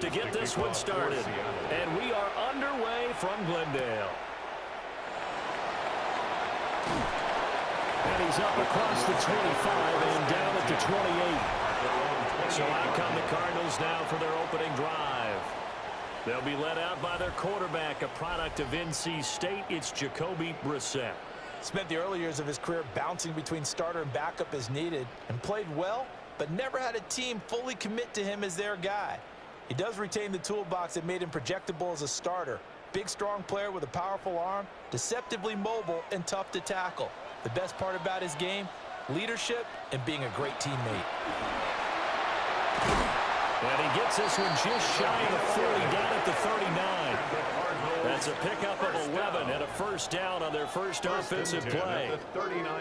To get this one started, and we are underway from Glendale. And he's up across the 25 and down at the 28. So out come the Cardinals now for their opening drive. They'll be led out by their quarterback, a product of NC State. It's Jacoby Brissett. Spent the early years of his career bouncing between starter and backup as needed, and played well, but never had a team fully commit to him as their guy. He does retain the toolbox that made him projectable as a starter. Big, strong player with a powerful arm, deceptively mobile, and tough to tackle. The best part about his game, leadership and being a great teammate. And he gets this one just shy of 40, down at the 39. That's a pickup of 11 and a first down on their first offensive play.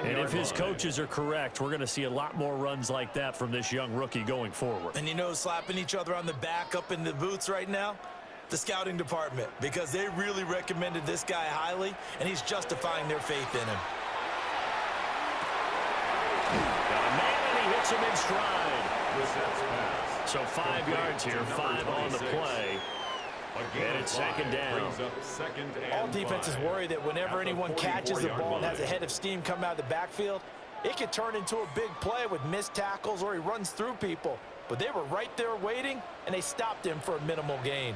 And if his coaches are correct, we're going to see a lot more runs like that from this young rookie going forward. And you know, slapping each other on the back up in the booths right now? The scouting department, because they really recommended this guy highly, and he's justifying their faith in him. Got a man, and he hits him in stride. So 5 yards here, 5 on the play. And it's second down. All defenses worry that whenever anyone catches the ball and has a head of steam come out of the backfield, it could turn into a big play with missed tackles or he runs through people. But they were right there waiting, and they stopped him for a minimal gain.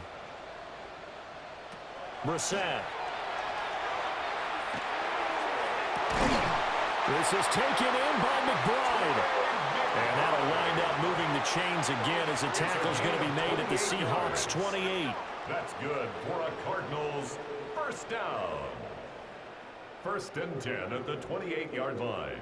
Brissett. This is taken in by McBride. And that'll wind up moving the chains again as the tackle's going to be made at the Seahawks 28. That's good for a Cardinals first down. 1st and 10 at the 28-yard line.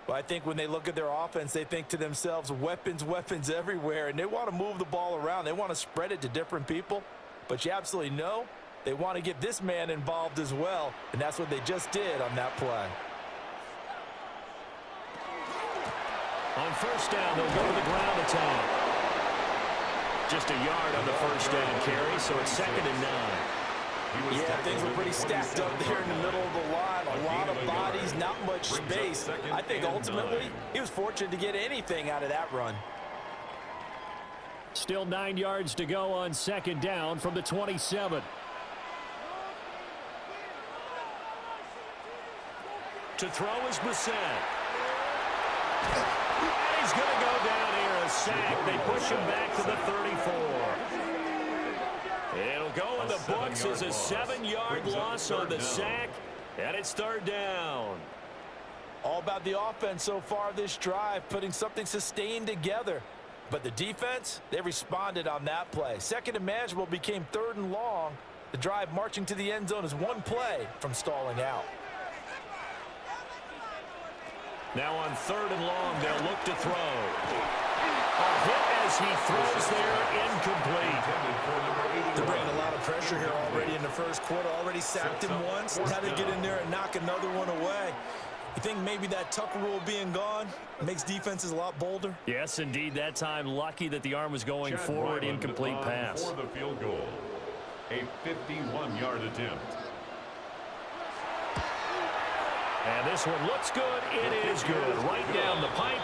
Well, I think when they look at their offense, they think to themselves, weapons, weapons everywhere, and they want to move the ball around. They want to spread it to different people, but you absolutely know they want to get this man involved as well, and that's what they just did on that play. On first down, they'll go to the ground attack. Just a yard on the first down carry, so it's 2nd and 9. Yeah, things were pretty stacked up there in the middle of the line. A lot of bodies, not much space. I think ultimately he was fortunate to get anything out of that run. Still 9 yards to go on 2nd down from the 27. To throw is Brissett. And he's going to go down here, a sack. They push him back to the 34. It'll go in the books as a 7-yard loss on the sack, and it's 3rd down. All about the offense so far this drive, putting something sustained together. But the defense, they responded on that play. 2nd and manageable became 3rd and long. The drive marching to the end zone is one play from stalling out. Now on 3rd and long, they'll look to throw. A hit as he throws there, incomplete. They're bringing a lot of pressure here already in the first quarter. Already sacked him once. Now they get in there and knock another one away. You think maybe that Tucker rule being gone makes defenses a lot bolder? Yes, indeed. That time, lucky that the arm was going forward. Incomplete pass. For the field goal. A 51-yard attempt. And this one looks good. It is good. Right down the pipe.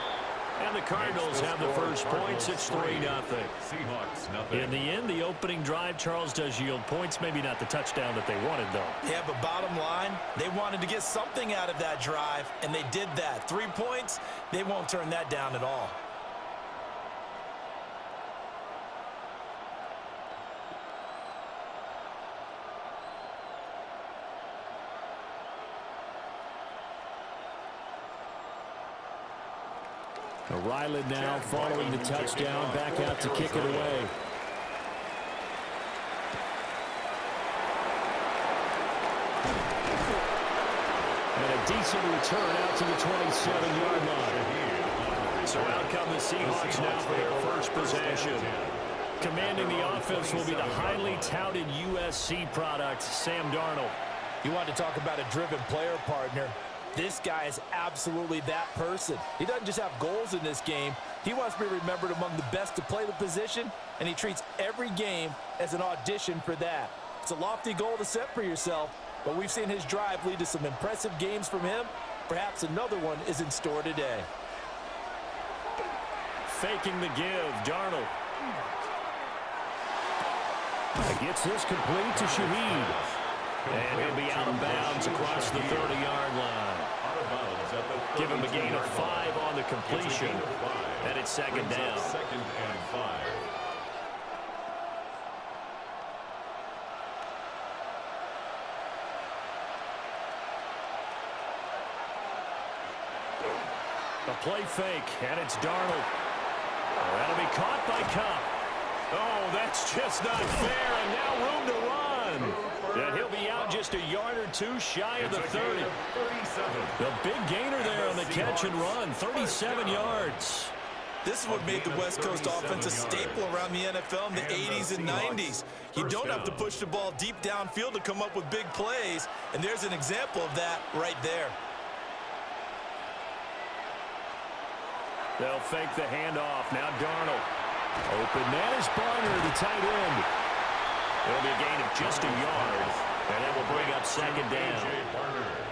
And the Cardinals have the first points. It's 3-0. Seahawks, nothing. In the end, the opening drive, Charles, does yield points. Maybe not the touchdown that they wanted, though. Yeah, but bottom line, they wanted to get something out of that drive, and they did that. 3 points, they won't turn that down at all. Ryland now following the touchdown, back out to kick it away. And a decent return out to the 27-yard line. So out come the Seahawks now for their first possession. Commanding the offense will be the highly touted USC product, Sam Darnold. You want to talk about a driven player partner. This guy is absolutely that person. He doesn't just have goals in this game. He wants to be remembered among the best to play the position, and he treats every game as an audition for that. It's a lofty goal to set for yourself, but we've seen his drive lead to some impressive games from him. Perhaps another one is in store today. faking the give. Darnold. Gets this complete to Shaheed. And he'll be out of bounds across the 30-yard line. Give him a gain of 5 on the completion. And it's second down. Second and 5. A play fake, and it's Darnold. That'll be caught by Cup. Oh, that's just not fair, and now room to run. And he'll be out just a yard or two shy of the 30. The big gainer there on the catch and run, 37 yards. This is what made the West Coast offense a staple around the NFL in the 80s and 90s. You don't have to push the ball deep downfield to come up with big plays, and there's an example of that right there. They'll fake the handoff. Now Darnold. Open man is Barner, the tight end. It'll be a gain of just a yard, and that will bring up second down.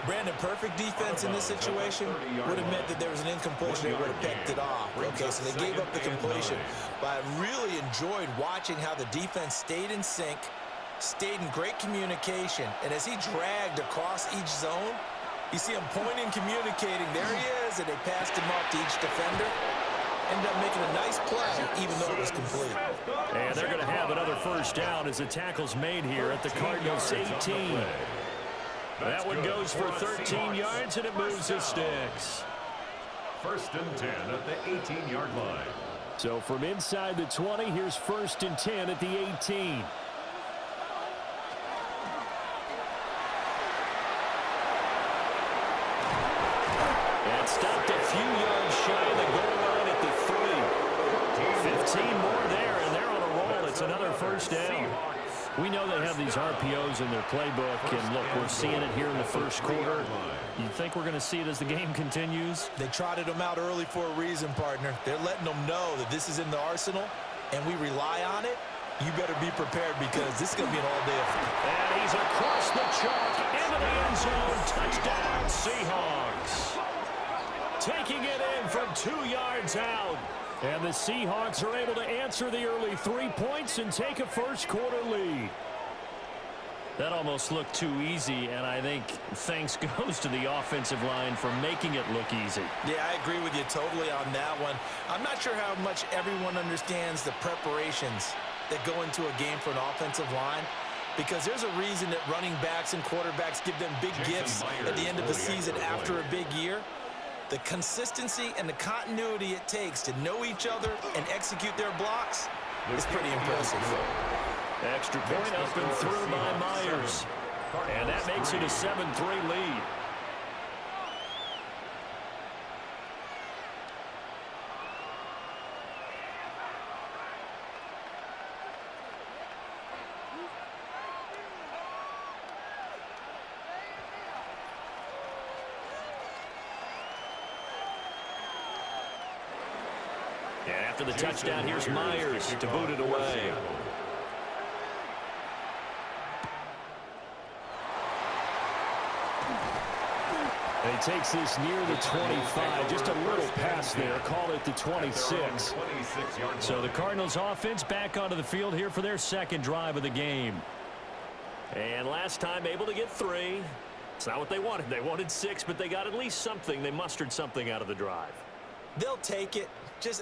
Brandon, perfect defense in this situation would have meant that there was an incompletion. They would have picked it off. Okay, so they gave up the completion. But I really enjoyed watching how the defense stayed in sync, stayed in great communication, and as he dragged across each zone, you see him pointing, communicating. There he is, and they passed him off to each defender. Ended up making a nice play, even though it was complete. And they're going to have another first down as the tackle's made here at the Cardinals 18. That one goes for 13 yards, and it moves the sticks. First and 10 at the 18-yard line. So from inside the 20, here's first and 10 at the 18. And stopped a few yards shy of the goal line at the 3. 15 more there, and they're on a roll. It's another first down. We know they have these RPOs in their playbook, and look, we're seeing it here in the first quarter. You think we're going to see it as the game continues? They trotted them out early for a reason, partner. They're letting them know that this is in the arsenal, and we rely on it. You better be prepared because this is going to be an all-day affair. And he's across the chalk into the end zone. Touchdown, Seahawks. Taking it in from 2 yards out. And the Seahawks are able to answer the early 3 points and take a first-quarter lead. That almost looked too easy, and I think thanks goes to the offensive line for making it look easy. Yeah, I agree with you totally on that one. I'm not sure how much everyone understands the preparations that go into a game for an offensive line, because there's a reason that running backs and quarterbacks give them big gifts at the end of the season after a big year. The consistency and the continuity it takes to know each other and execute their blocks is pretty impressive. Extra point up and through by Myers. And that makes it a 7-3 lead. And after the touchdown, here's Myers to boot it away. And he takes this near the 25. Just a little pass there. Call it the 26. So the Cardinals offense back onto the field here for their second drive of the game. And last time able to get 3. It's not what they wanted. They wanted 6, but they got at least something. They mustered something out of the drive. They'll take it.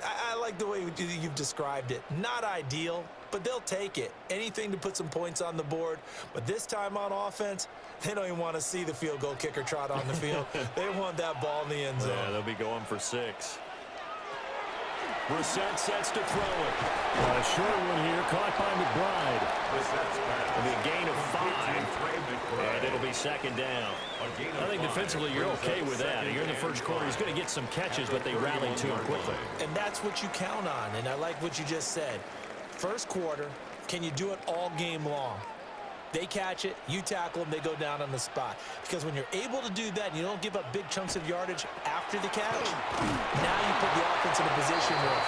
I like the way you've described it. Not ideal, but they'll take it. Anything to put some points on the board. But this time on offense, they don't even want to see the field goal kicker trot on the field. They want that ball in the end zone. Yeah, they'll be going for 6. Brissett sets to throw it. A short one here, caught by McBride. It'll be a gain of 5, and it'll be second down. I think defensively you're okay with that. You're in the first quarter. He's going to get some catches, but they rallied to him quickly. And that's what you count on, and I like what you just said. First quarter, can you do it all game long? They catch it, you tackle them, they go down on the spot. Because when you're able to do that and you don't give up big chunks of yardage after the catch, now you put the offense in a position where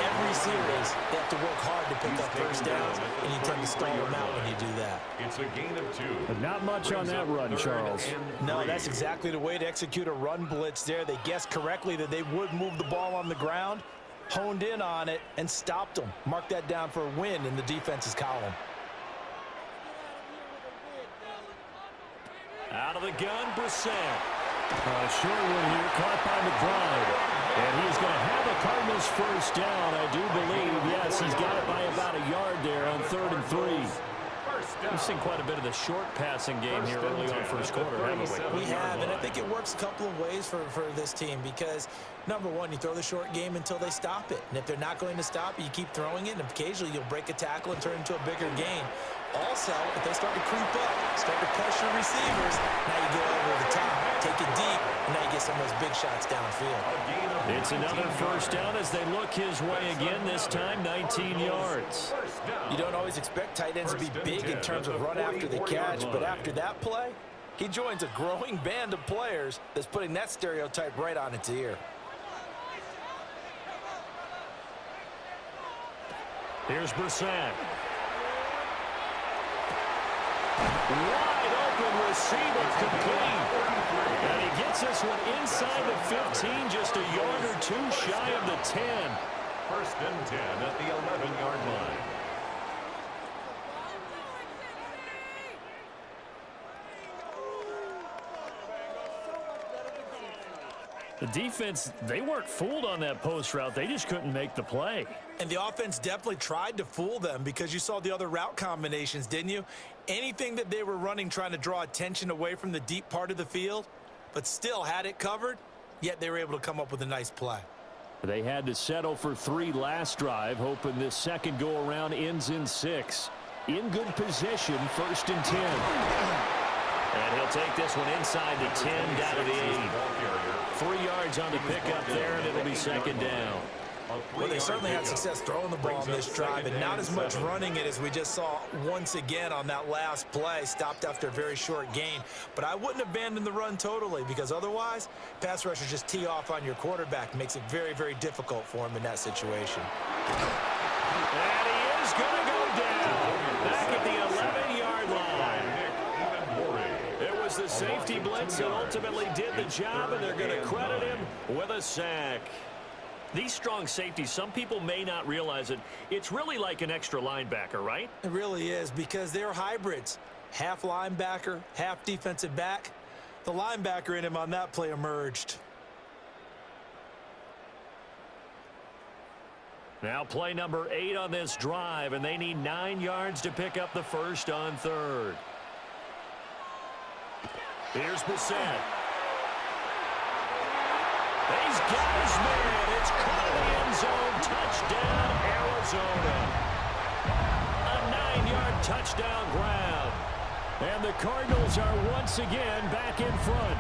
every series they have to work hard to pick up first downs, and you tend to stall them out when you do that. It's a gain of 2. But not much on that run, Charles. No, that's exactly the way to execute a run blitz there. They guessed correctly that they would move the ball on the ground, honed in on it and stopped them. Mark that down for a win in the defense's column. Out of the gun, Brissett. Short one here, caught by McBride. And he's going to have a Cardinals first down, I do believe. Yes, he's got it by about a yard there on 3rd and 3. We've seen quite a bit of the short passing game here early on first quarter, haven't we? We have, and I think it works a couple of ways for this team because, number one, you throw the short game until they stop it. And if they're not going to stop it, you keep throwing it, and occasionally you'll break a tackle and turn it into a bigger gain. Also, if they start to creep up, start to pressure receivers, now you go over the top, take it deep, and now you get some of those big shots downfield. It's another first down as they look his way again, this time 19 yards. You don't always expect tight ends to be big in terms of run after the catch, but after that play, he joins a growing band of players that's putting that stereotype right on its ear. Here's Brissett. Wide open receiver complete. And he gets this one inside the 15, just a yard or two shy of the 10. 1st and 10 at the 11-yard line. The defense, they weren't fooled on that post route. They just couldn't make the play. And the offense definitely tried to fool them because you saw the other route combinations, didn't you? Anything that they were running trying to draw attention away from the deep part of the field, but still had it covered, yet they were able to come up with a nice play. They had to settle for 3 last drive, hoping this second go-around ends in 6. In good position, 1st and 10. And he'll take this one inside the 10, down to the 8. 3 yards on the pickup there, and it'll be 2nd down. Well, they certainly had success throwing the ball on this drive, and not as much running it as we just saw once again on that last play, stopped after a very short gain. But I wouldn't abandon the run totally, because otherwise, pass rushers just tee off on your quarterback. Makes it very, very difficult for him in that situation. And he is going to go down back at the 11-yard line. It was the safety blitz that ultimately did the job, and they're going to credit him with a sack. These strong safeties, some people may not realize it. It's really like an extra linebacker, right? It really is, because they're hybrids. Half linebacker, half defensive back. The linebacker in him on that play emerged. Now play number 8 on this drive, and they need 9 yards to pick up the first on 3rd. Here's Brissett. He's got his man. It's caught in the end zone. Touchdown, Arizona. A 9-yard touchdown grab. And the Cardinals are once again back in front.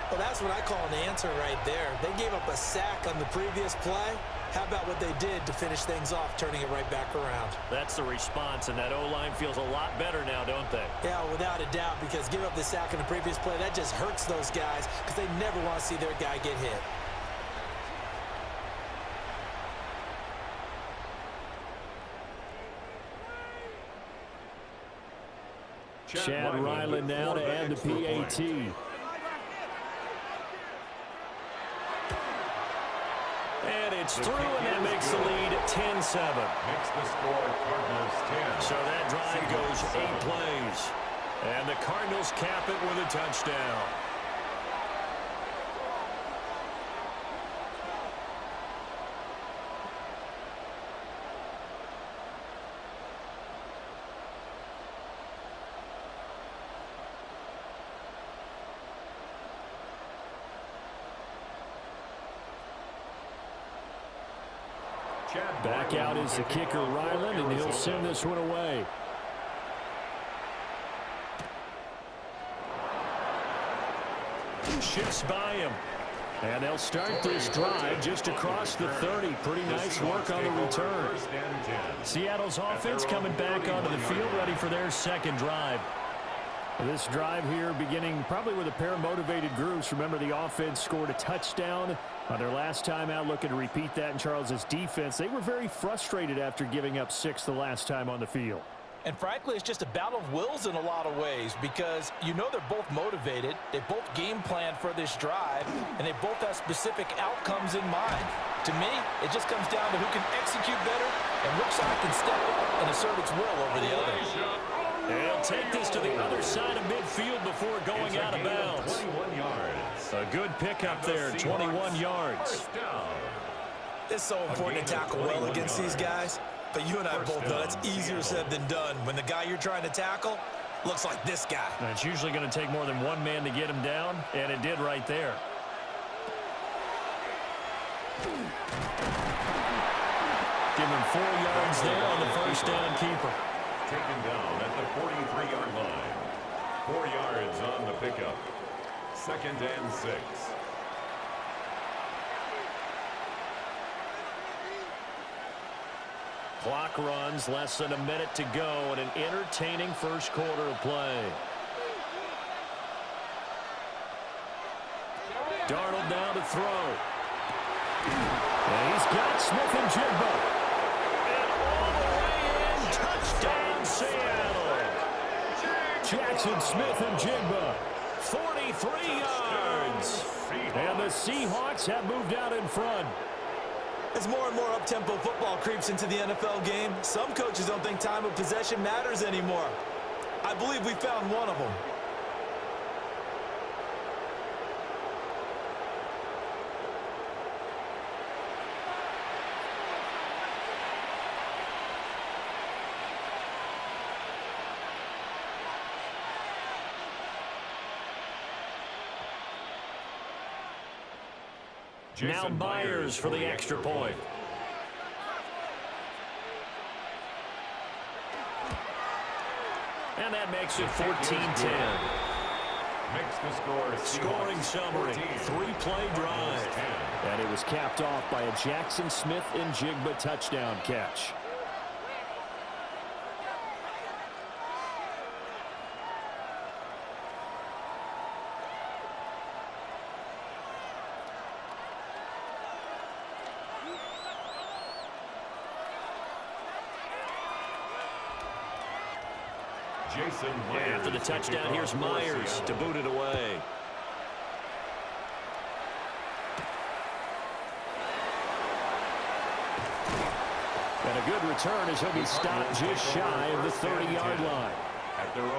Well, that's what I call an answer right there. They gave up a sack on the previous play. How about what they did to finish things off, turning it right back around? That's the response, and that O-line feels a lot better now, don't they? Yeah, without a doubt, because give up the sack on the previous play, that just hurts those guys because they never want to see their guy get hit. Chad Ryland now to add the PAT. And it's through, and that makes the lead 10-7. Makes the score Cardinals 10. So that drive goes 8 plays. And the Cardinals cap it with a touchdown. Back out is the kicker, Ryland, and he'll send this one away. Shifts by him. And they'll start this drive just across the 30. Pretty nice work on the return. Seattle's offense coming back onto the field, ready for their second drive. This drive here beginning probably with a pair of motivated groups. Remember, the offense scored a touchdown on their last time out, looking to repeat that in Charles's defense. They were very frustrated after giving up 6 the last time on the field. And frankly, it's just a battle of wills in a lot of ways because you know they're both motivated. They both game plan for this drive, and they both have specific outcomes in mind. To me, it just comes down to who can execute better and which side can step up and assert its will over the other. They'll take this to the other side of midfield before going out of bounds. 21 yards. A good pickup there, 21 yards. It's so important to tackle well against these guys, but you and I both know it's easier said than done when the guy you're trying to tackle looks like this guy. And it's usually going to take more than one man to get him down, and it did right there. Give him 4 yards there on the first down keeper. Taken down at the 43-yard line. 4 yards on the pickup. 2nd and 6. Clock runs, less than a minute to go, and an entertaining first quarter of play. Darnold now to throw. And he's got Smith and Jigba. And all the way in, touchdown Seattle. Jackson Smith and Jigba, 43 yards. And the Seahawks have moved out in front. As more and more up-tempo football creeps into the NFL game, some coaches don't think time of possession matters anymore. I believe we found one of them. Now Myers for the extra point. And that makes it 14-10. Makes the score. Scoring summary, 3-play drive. And it was capped off by a Jackson Smith and Jigba touchdown catch. After the touchdown, here's Myers to boot it away. And a good return as he'll be stopped just shy of the 30-yard line.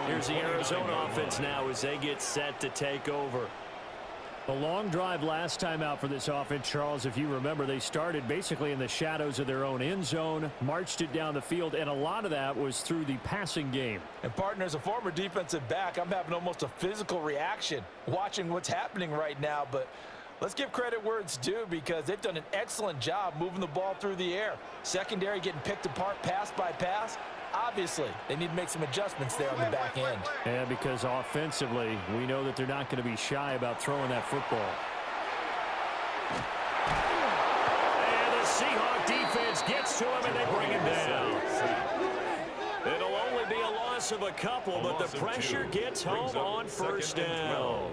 Here's the Arizona offense now as they get set to take over. A long drive last time out for this offense, Charles. If you remember, they started basically in the shadows of their own end zone, marched it down the field, and a lot of that was through the passing game. And, partner, as a former defensive back, I'm having almost a physical reaction watching what's happening right now. But let's give credit where it's due because they've done an excellent job moving the ball through the air. Secondary getting picked apart pass by pass. Obviously, they need to make some adjustments there on the back end. And because offensively, we know that they're not going to be shy about throwing that football. And the Seahawks defense gets to him, and they bring him down. It'll only be a loss of a couple, but the pressure gets home on first down.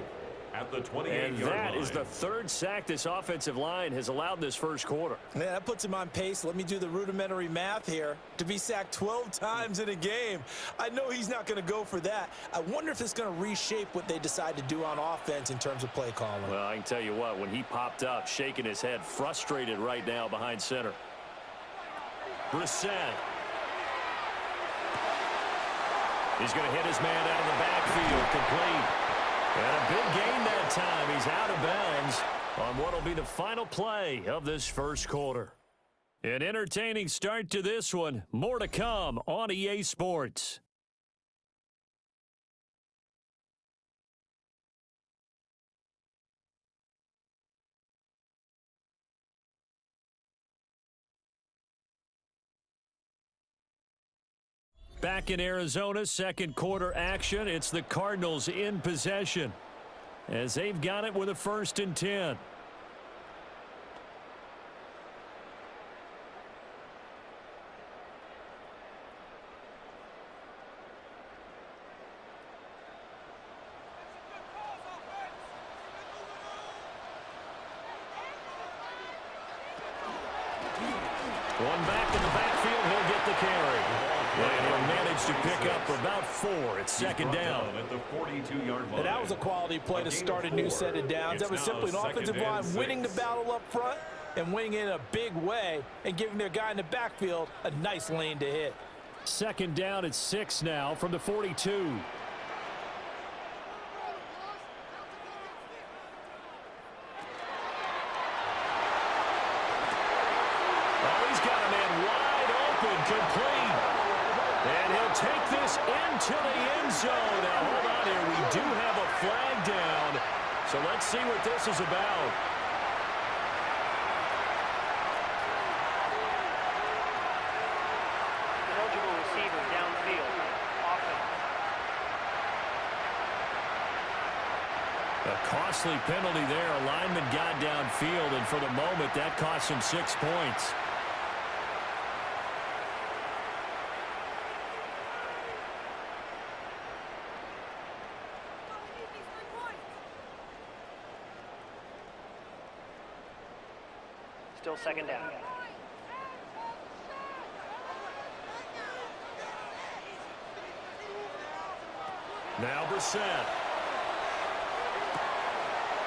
At the 28-yard and that is the third sack this offensive line has allowed this first quarter. Man, that puts him on pace. Let me do the rudimentary math here. To be sacked 12 times in a game, I know he's not going to go for that. I wonder if it's going to reshape what they decide to do on offense in terms of play calling. Well, I can tell you what, when he popped up, shaking his head, frustrated right now behind center. Brissett. He's going to hit his man out of the backfield, complete. And a big gain that time. He's out of bounds on what will be the final play of this first quarter. An entertaining start to this one. More to come on EA Sports. Back in Arizona, second quarter action. It's the Cardinals in possession as they've got it with a 1st and 10. One back in the backfield, he'll get the carry. And he'll manage to pick up about 4. It's 2nd down. At the 42-yard line. And that was a quality play to start a new set of downs. That was simply an offensive line winning the battle up front and winning in a big way and giving their guy in the backfield a nice lane to hit. Second down at 6 now from the 42. Complete. And he'll take this into the end zone. Now, hold on here. We do have a flag down. So let's see what this is about. Eligible receiver downfield. Offense. A costly penalty there. A lineman got downfield, and for the moment, that cost him 6 points. Still second down. Now Brissett.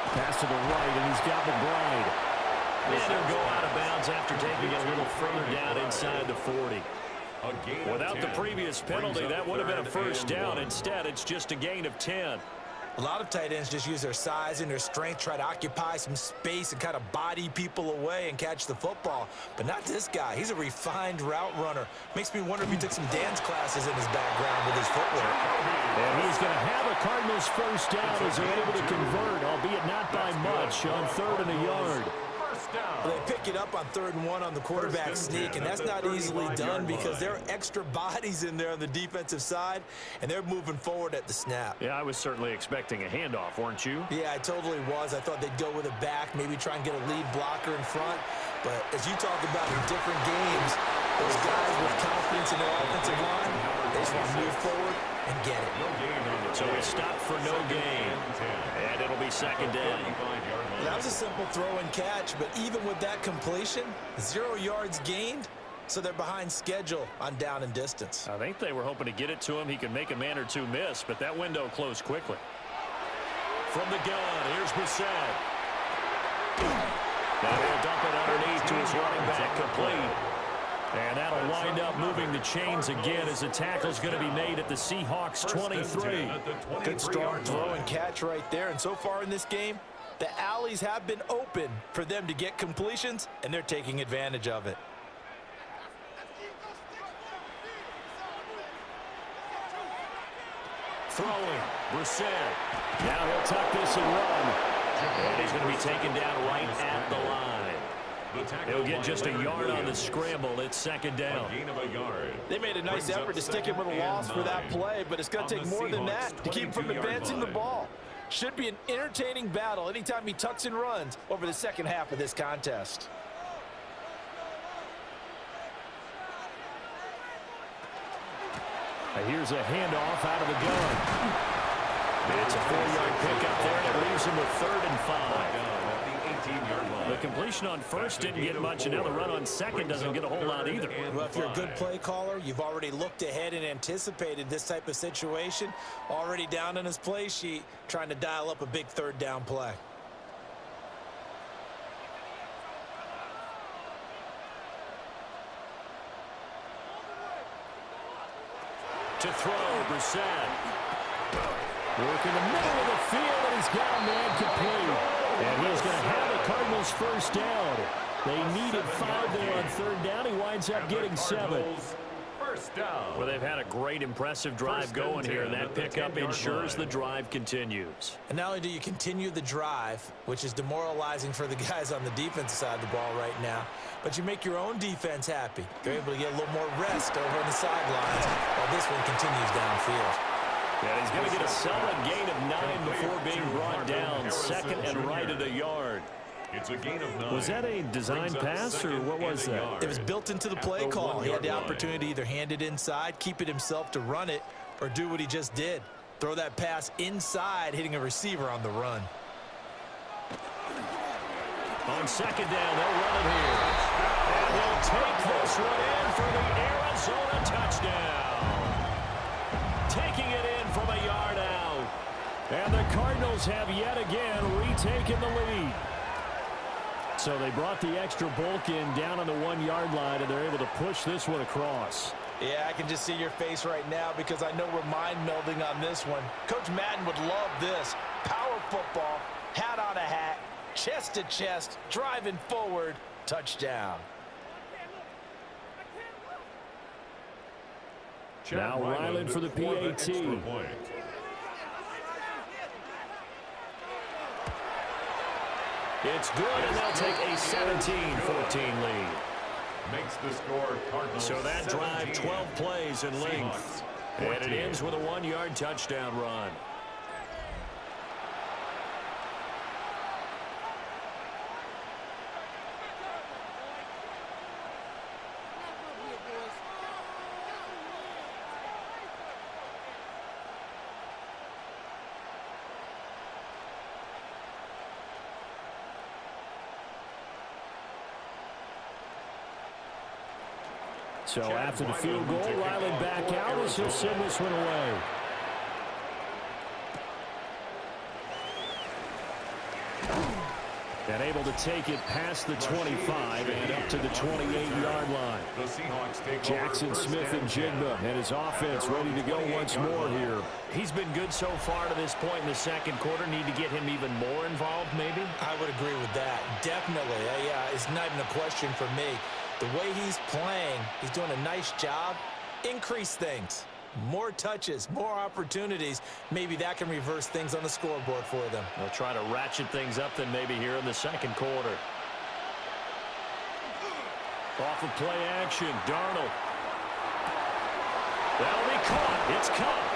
Pass to the right, and he's got McBride. And he'll go out of bounds after taking it a little further down inside the 40. Without the previous penalty, that would have been a first down. Instead, it's just a gain of 10. A lot of tight ends just use their size and their strength, try to occupy some space and kind of body people away and catch the football. But not this guy. He's a refined route runner. Makes me wonder if he took some dance classes in his background with his footwork. And he's going to have a Cardinals first down as they're able to convert, albeit not by much, on 3rd and a yard. Well, they pick it up on 3rd and 1 on the quarterback sneak, and that's not easily done because there are extra bodies in there on the defensive side, and they're moving forward at the snap. Yeah, I was certainly expecting a handoff, weren't you? Yeah, I totally was. I thought they'd go with it back, maybe try and get a lead blocker in front. But as you talk about in different games, those guys with confidence in their offensive line, they just want to move forward and get it. So he stopped for no gain, and it'll be second down. That was a simple throw and catch, but even with that completion, 0 yards gained, so they're behind schedule on down and distance. I think they were hoping to get it to him. He could make a man or two miss, but that window closed quickly. From the gun, here's Brissett. Now he'll dump it underneath to his running back, complete. And that'll wind up moving the chains again as the tackle's going to be made at the Seahawks 23. Good strong throw and catch right there. And so far in this game, the alleys have been open for them to get completions, and they're taking advantage of it. Throwing, Brissett. Now he'll tuck this and run. And he's going to be taken down right at the line. He'll get just a yard on the scramble. It's second down. They made a nice effort to stick him with a loss for that play, but it's going to take more than that to keep him from advancing the ball. Should be an entertaining battle anytime he tucks and runs over the second half of this contest. Here's a handoff out of the gun. It's a 4-yard pickup there, and it leaves him with 3rd and 5. The completion on first didn't get much, and now the run on second doesn't get a whole lot either. Well, if you're a good play caller, you've already looked ahead and anticipated this type of situation. Already down on his play sheet, trying to dial up a big 3rd down play. To throw, Brissett. Work in the middle of the field, and he's got a man complete. And he's going to have the Cardinals first down. They needed 5 there on 3rd down. He winds up getting 7. Well, they've had a great, impressive drive going here, and that pickup ensures the drive continues. And not only do you continue the drive, which is demoralizing for the guys on the defensive side of the ball right now, but you make your own defense happy. They're able to get a little more rest over on the sidelines while this one continues downfield. Yeah, he's going to get a solid gain of 9 before being brought down. 2nd and right at a yard. It's a gain of 9. Was that a design pass, or what was that? It was built into the play call. He had the opportunity to either hand it inside, keep it himself to run it, or do what he just did. Throw that pass inside, hitting a receiver on the run. On 2nd down, they'll run it here. And they'll take this one in for the Arizona touchdown. Taking it in from a yard out. And the Cardinals have yet again retaken the lead. So they brought the extra Bokin down on the 1-yard line, and they're able to push this one across. Yeah, I can just see your face right now because I know we're mind-melding on this one. Coach Madden would love this. Power football, hat on a hat, chest to chest, driving forward, touchdown. Now Ryland for the PAT. It's good, and they'll take a 17-14 lead. Makes the score Cardinals. So that drive, 12 plays in length. And it ends with a 1-yard touchdown run. So after the field goal, Ryland back out as he'll send this one away. And able to take it past the 25 and up to the 28-yard line. Jackson, Smith, and Jigba and his offense ready to go once more here. He's been good so far to this point in the second quarter. Need to get him even more involved, maybe? I would agree with that. Definitely. Yeah, it's not even a question for me. The way he's playing, he's doing a nice job. Increase things. More touches, more opportunities. Maybe that can reverse things on the scoreboard for them. They'll try to ratchet things up then maybe here in the second quarter. Off of play action, Darnold. That'll be caught. It's caught.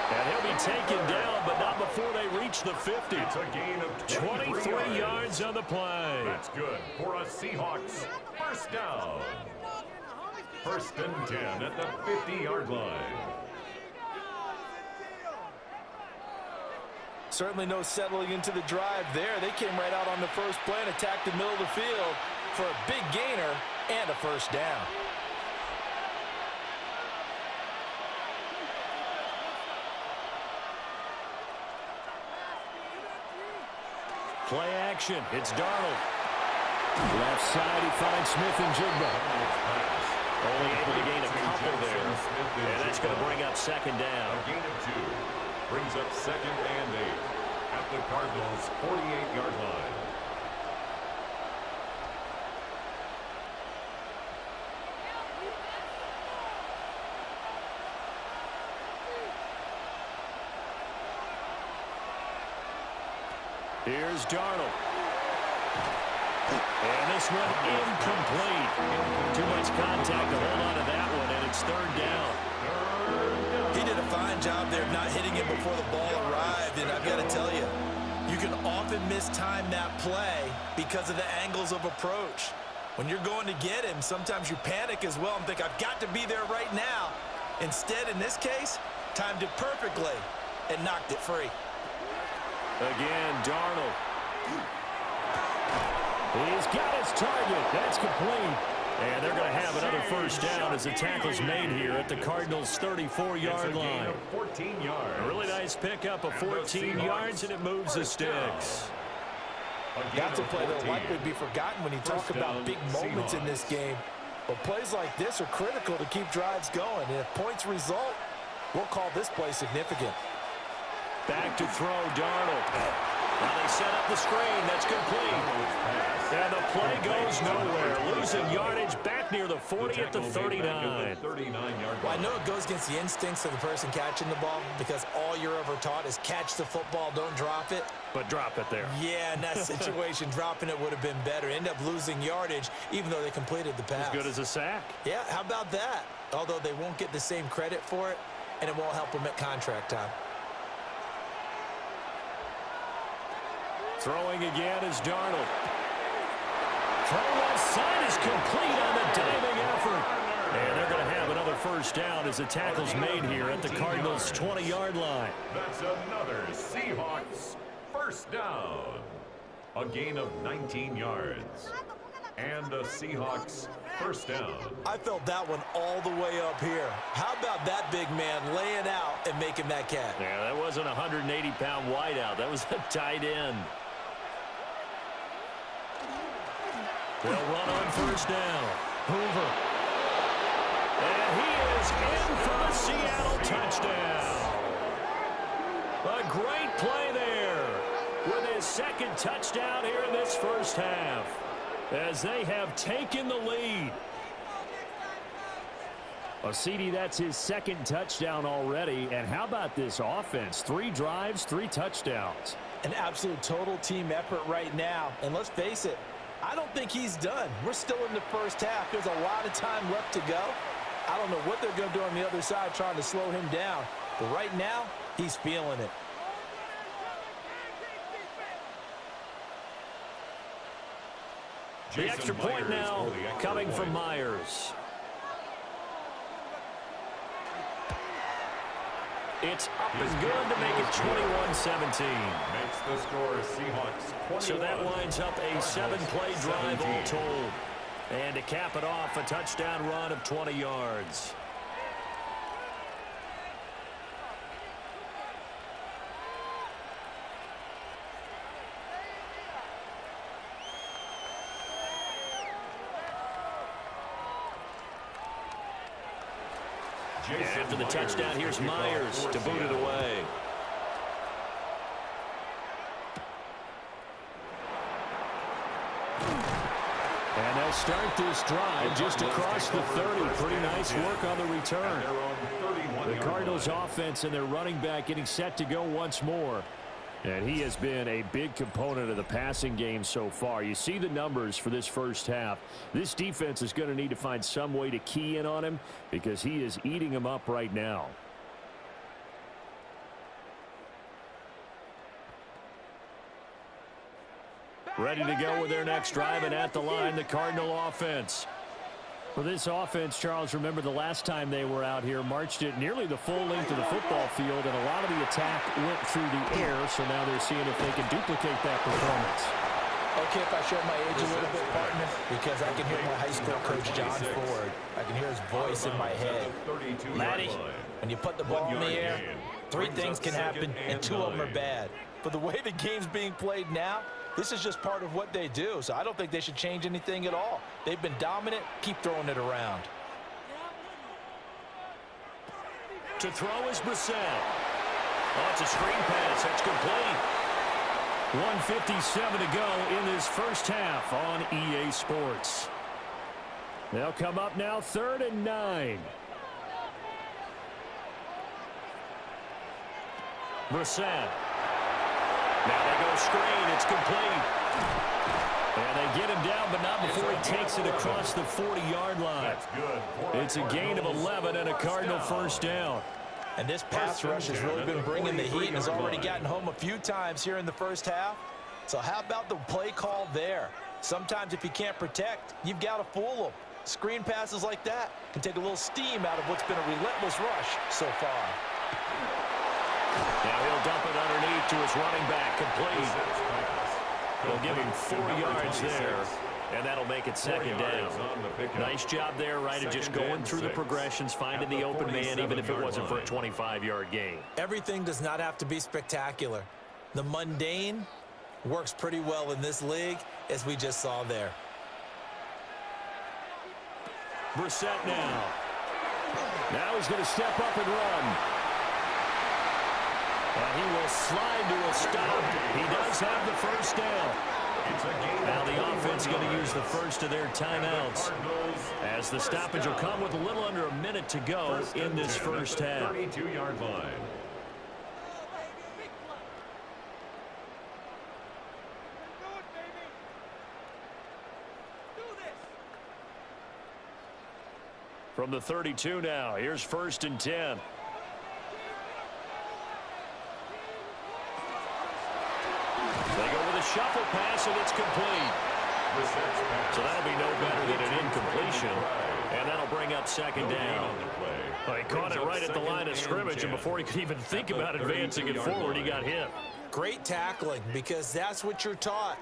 And he'll be taken down, but not before they reach the 50. It's a gain of 23 yards on the play. That's good for a Seahawks first down. First and 10 at the 50-yard line. Certainly no settling into the drive there. They came right out on the first play and attacked the middle of the field for a big gainer and a first down. Play action. It's Darnold. Left side, he finds Smith and Jigba. Only able to gain a couple there. And that's going to bring up second down. A gain of 2 brings up second and 8 at the Cardinals' 48-yard line. Here's Darnold. And this one incomplete. Too much contact to hold on to that one, and it's third down. He did a fine job there of not hitting him before the ball arrived, and I've got to tell you, you can often mistime that play because of the angles of approach. When you're going to get him, sometimes you panic as well and think, I've got to be there right now. Instead, in this case, timed it perfectly and knocked it free. Again, Darnold. He's got his target. That's complete. And they're going to have another first down as the tackle's made here at the Cardinals' 34-yard line. 14 yards. A really nice pickup of 14 yards, and it moves the sticks. That's a play that will likely be forgotten when you talk about big moments in this game. But plays like this are critical to keep drives going. And if points result, we'll call this play significant. Back to throw, Darnold. Now they set up the screen. That's complete. And the play goes nowhere. Losing yardage back near the 40 at the 39. Well, I know it goes against the instincts of the person catching the ball because all you're ever taught is catch the football, don't drop it. But drop it there. Yeah, in that situation, dropping it would have been better. End up losing yardage even though they completed the pass. As good as a sack. Yeah, how about that? Although they won't get the same credit for it, and it won't help them at contract time. Throwing again is Darnold. Throw left side is complete on the diving effort. And they're going to have another first down as the tackle's made here at the Cardinals' 20-yard line. That's another Seahawks first down. A gain of 19 yards. And a Seahawks first down. I felt that one all the way up here. How about that big man laying out and making that catch? Yeah, that wasn't a 180-pound wideout. That was a tight end. They'll run on first down. Hoover. And he is in for the Seattle touchdown. A great play there with his second touchdown here in this first half as they have taken the lead. Well, CD, that's his second touchdown already. And how about this offense? 3 drives, 3 touchdowns. An absolute total team effort right now. And let's face it, I don't think he's done. We're still in the first half. There's a lot of time left to go. I don't know what they're going to do on the other side trying to slow him down. But right now, he's feeling it. The extra point now coming from Myers. It's up and good to make it 21-17. Makes the score Seahawks 21. So that winds up a 7-play drive all told. And to cap it off, a touchdown run of 20 yards. After the touchdown, here's Myers to boot it away. And they'll start this drive just across the 30. Pretty nice work on the return. The Cardinals offense and their running back getting set to go once more. And he has been a big component of the passing game so far. You see the numbers for this first half. This defense is going to need to find some way to key in on him because he is eating them up right now. Ready to go with their next drive, and at the line, the Cardinal offense. For this offense, Charles, remember the last time they were out here, marched it nearly the full length of the football field, and a lot of the attack went through the air, so now they're seeing if they can duplicate that performance. Okay, if I show my age a little bit, partner, because I can hear my high school coach, John Ford. I can hear his voice in my head. Laddie, when you put the ball in the air, 3 things can happen, and 2 of them are bad. But the way the game's being played now, this is just part of what they do, so I don't think they should change anything at all. They've been dominant. Keep throwing it around. To throw is Brissett. Oh, it's a screen pass. That's complete. 1:57 to go in this first half on EA Sports. They'll come up now 3rd and 9. Brissett. Now they go screen. It's complete. And they get him down, but not before he takes it across the 40-yard line. That's good. It's a gain of 11 and a Cardinal first down. And this pass rush has really been bringing the heat and has already gotten home a few times here in the first half. So how about the play call there? Sometimes if you can't protect, you've got to fool them. Screen passes like that can take a little steam out of what's been a relentless rush so far. Now he'll dump it underneath to his running back, complete. They'll give him 4 yards there, and that'll make it 2nd down. Nice job there, right, of just going through the progressions, finding the open man, even if it wasn't for a 25-yard gain. Everything does not have to be spectacular. The mundane works pretty well in this league, as we just saw there. Brissett now. Now he's going to step up and run. And he will slide to a stop. He does have the first down. Now the offense going to use the first of their timeouts, as the stoppage will come with a little under a minute to go in this first half. 32-yard line. From the 32 now, here's 1st and 10. Shuffle pass, and it's complete. So that'll be no better than an incompletion, and that'll bring up 2nd down. Well, he caught it right at the line of scrimmage, and before he could even think about advancing it forward, he got hit. Great tackling, because that's what you're taught.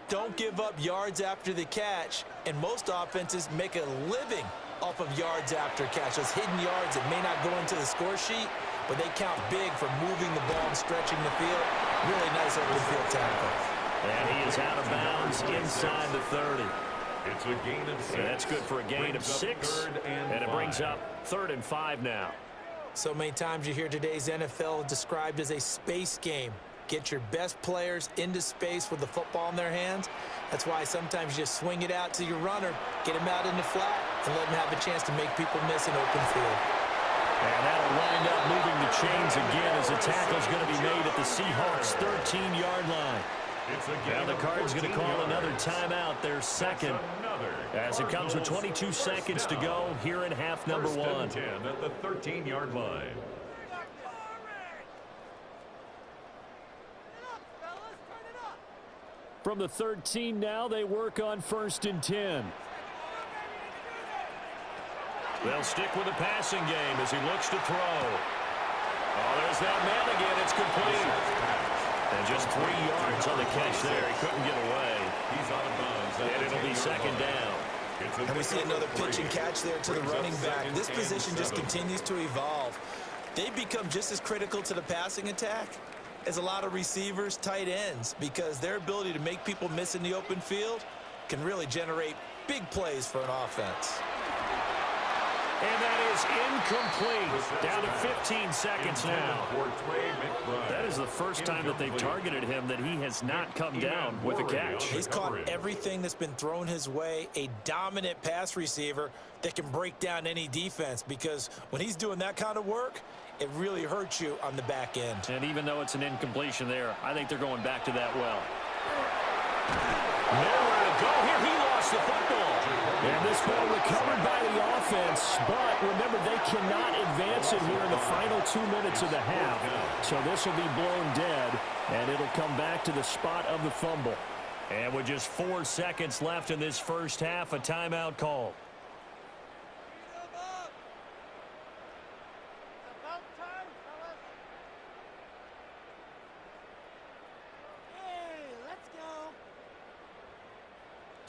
Don't give up yards after the catch, and most offenses make a living off of yards after catch. Those hidden yards that may not go into the score sheet, but they count big for moving the ball and stretching the field. Really nice open field tackle. And he is out of bounds inside the 30. It's a gain of 6. And that's good for a gain of 6. And it brings up 3rd and 5 now. So many times you hear today's NFL described as a space game. Get your best players into space with the football in their hands. That's why sometimes you just swing it out to your runner, get him out in the flat, and let him have a chance to make people miss an open field. And that'll wind up moving the chains again as the tackle's going to be made at the Seahawks' 13-yard line. Now the Cards going to call another timeout, their second, as it comes with 22 seconds to go here in half number 1. 1st and 10 at the 13-yard line. From the 13 now, they work on 1st and 10. They'll stick with the passing game as he looks to throw. Oh, there's that man again. It's complete. And just 3 yards on the catch there. He couldn't get away. He's out of bounds. And it'll be 2nd down. And we see another pitch and catch there to the running back. This position just continues to evolve. They become just as critical to the passing attack as a lot of receivers, tight ends, because their ability to make people miss in the open field can really generate big plays for an offense. And that is incomplete. Down to 15 seconds now. That is the first time that they've targeted him that he has not come down with a catch. He's caught everything that's been thrown his way, a dominant pass receiver that can break down any defense, because when he's doing that kind of work, it really hurts you on the back end. And even though it's an incompletion there, I think they're going back to that well. Nowhere to go here. He lost the football. And this ball recovered by the offense, but remember, they cannot advance it here in the final 2 minutes of the half. So this will be blown dead, and it'll come back to the spot of the fumble. And with just 4 seconds left in this first half, a timeout call.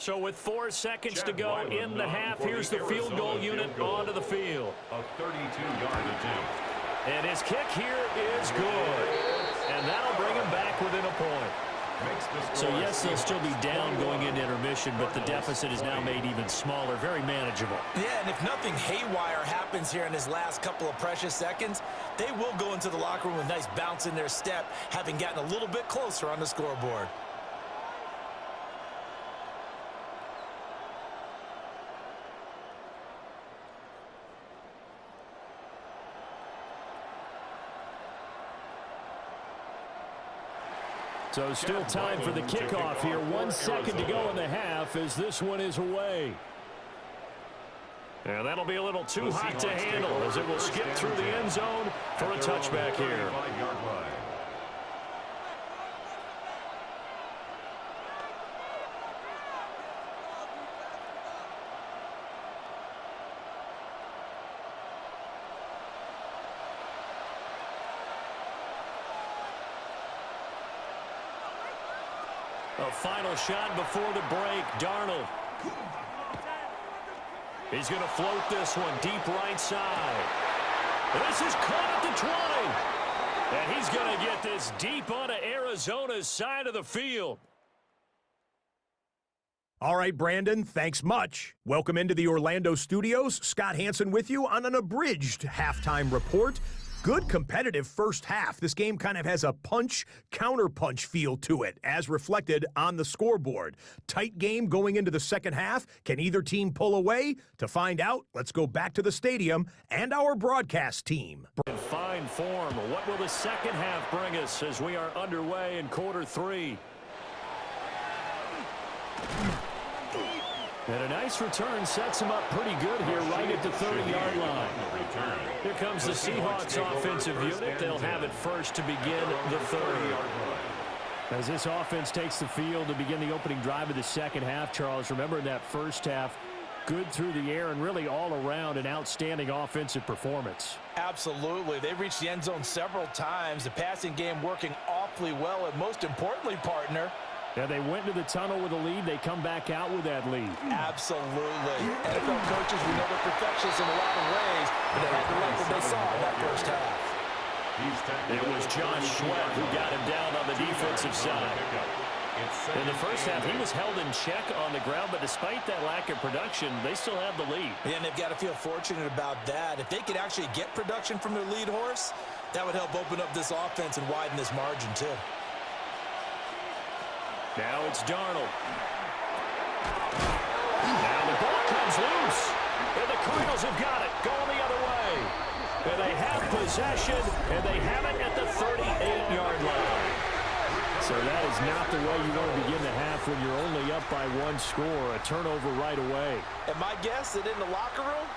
So with 4 seconds to go in the half, here's the field goal unit onto the field. A 32-yard attempt. And his kick here is good. And that'll bring him back within a point. So yes, they'll still be down going into intermission, but the deficit is now made even smaller, very manageable. Yeah, and if nothing haywire happens here in his last couple of precious seconds, they will go into the locker room with a nice bounce in their step, having gotten a little bit closer on the scoreboard. So still time for the kickoff here. 1 second to go in the half as this one is away. And that'll be a little too hot to handle as it will skip through the end zone for a touchback here. A final shot before the break. Darnold. He's going to float this one deep right side. This is caught at the 20. And he's going to get this deep onto Arizona's side of the field. All right, Brandon, thanks much. Welcome into the Orlando studios. Scott Hansen with you on an abridged halftime report. Good competitive first half. This game kind of has a punch-counterpunch feel to it, as reflected on the scoreboard. Tight game going into the second half. Can either team pull away? To find out, let's go back to the stadium and our broadcast team. In fine form. What will the second half bring us as we are underway in quarter 3? And a nice return sets him up pretty good here right at the 30-yard line. Here comes the Seahawks offensive unit. They'll have it first to begin the third. As this offense takes the field to begin the opening drive of the second half, Charles, remember in that first half, good through the air and really all around an outstanding offensive performance. Absolutely. They reached the end zone several times. The passing game working awfully well, and most importantly, partner, yeah, they went into the tunnel with a lead. They come back out with that lead. Absolutely. NFL coaches, we know they're perfectionists in a lot of ways, but they had to like what they saw in that first half. It was Josh Sweat who got him down on the defensive side. In the first half, he was held in check on the ground, but despite that lack of production, they still have the lead. Yeah, and they've got to feel fortunate about that. If they could actually get production from their lead horse, that would help open up this offense and widen this margin, too. Now it's Darnold. Now the ball comes loose. And the Cardinals have got it. Going the other way. And they have possession, and they have it at the 38-yard line. So that is not the way you want to begin the half when you're only up by one score. A turnover right away. And my guess that in the locker room,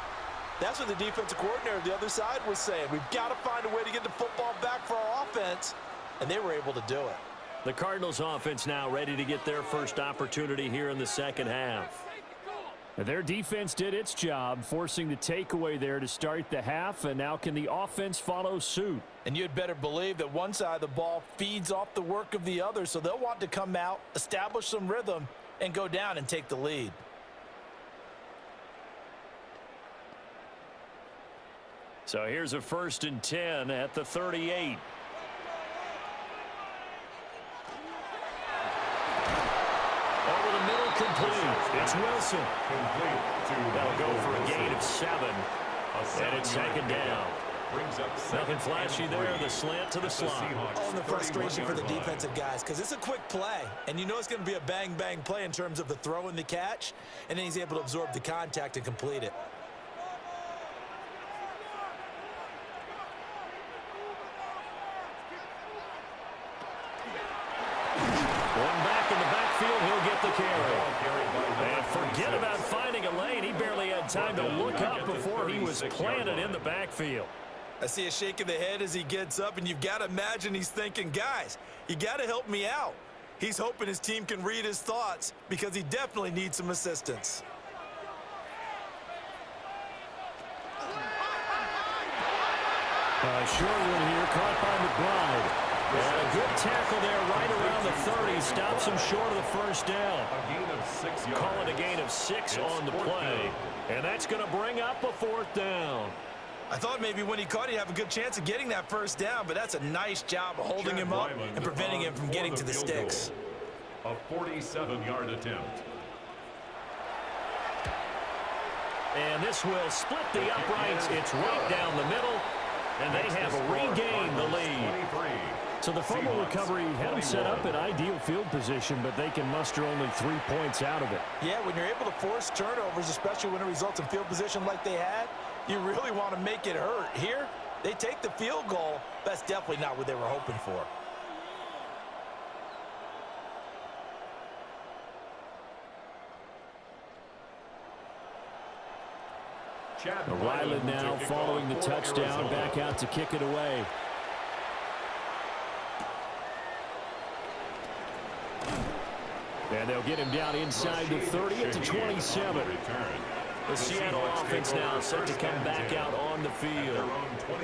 that's what the defensive coordinator on the other side was saying. We've got to find a way to get the football back for our offense. And they were able to do it. The Cardinals offense now ready to get their first opportunity here in the second half. Their defense did its job, forcing the takeaway there to start the half, and now can the offense follow suit? And you'd better believe that one side of the ball feeds off the work of the other, so they'll want to come out, establish some rhythm, and go down and take the lead. So here's a 1st and 10 at the 38. Over the middle, complete. It's Wilson. That'll go for a gain of 7. And it's second down. Nothing flashy there. The slant to the slot. Oh, and the frustration for the defensive guys, because it's a quick play. And you know it's going to be a bang-bang play in terms of the throw and the catch. And then he's able to absorb the contact and complete it. One back in the backfield, he'll get the carry. And forget about finding a lane. He barely had time to look up before he was planted in the backfield. I see a shake of the head as he gets up, and you've got to imagine he's thinking, guys, you got to help me out. He's hoping his team can read his thoughts because he definitely needs some assistance. Short one here, caught by McBride. And a good tackle there right around the 30. Stops him short of the first down. A gain of 6 yards. Call it a gain of 6 on the play. And that's going to bring up a 4th down. I thought maybe when he caught it, he'd have a good chance of getting that first down, but that's a nice job of holding him up and preventing him from getting to the sticks. A 47-yard attempt. And this will split the uprights. It's right down the middle. And they have regained the lead. So the fumble recovery had them set up in ideal field position, but they can muster only 3 points out of it. Yeah, when you're able to force turnovers, especially when it results in field position like they had, you really want to make it hurt. Here, they take the field goal. That's definitely not what they were hoping for. Ryland now following the touchdown, back out to kick it away. And they'll get him down inside the 30 to 27. The Seattle offense now set to come back out on the field.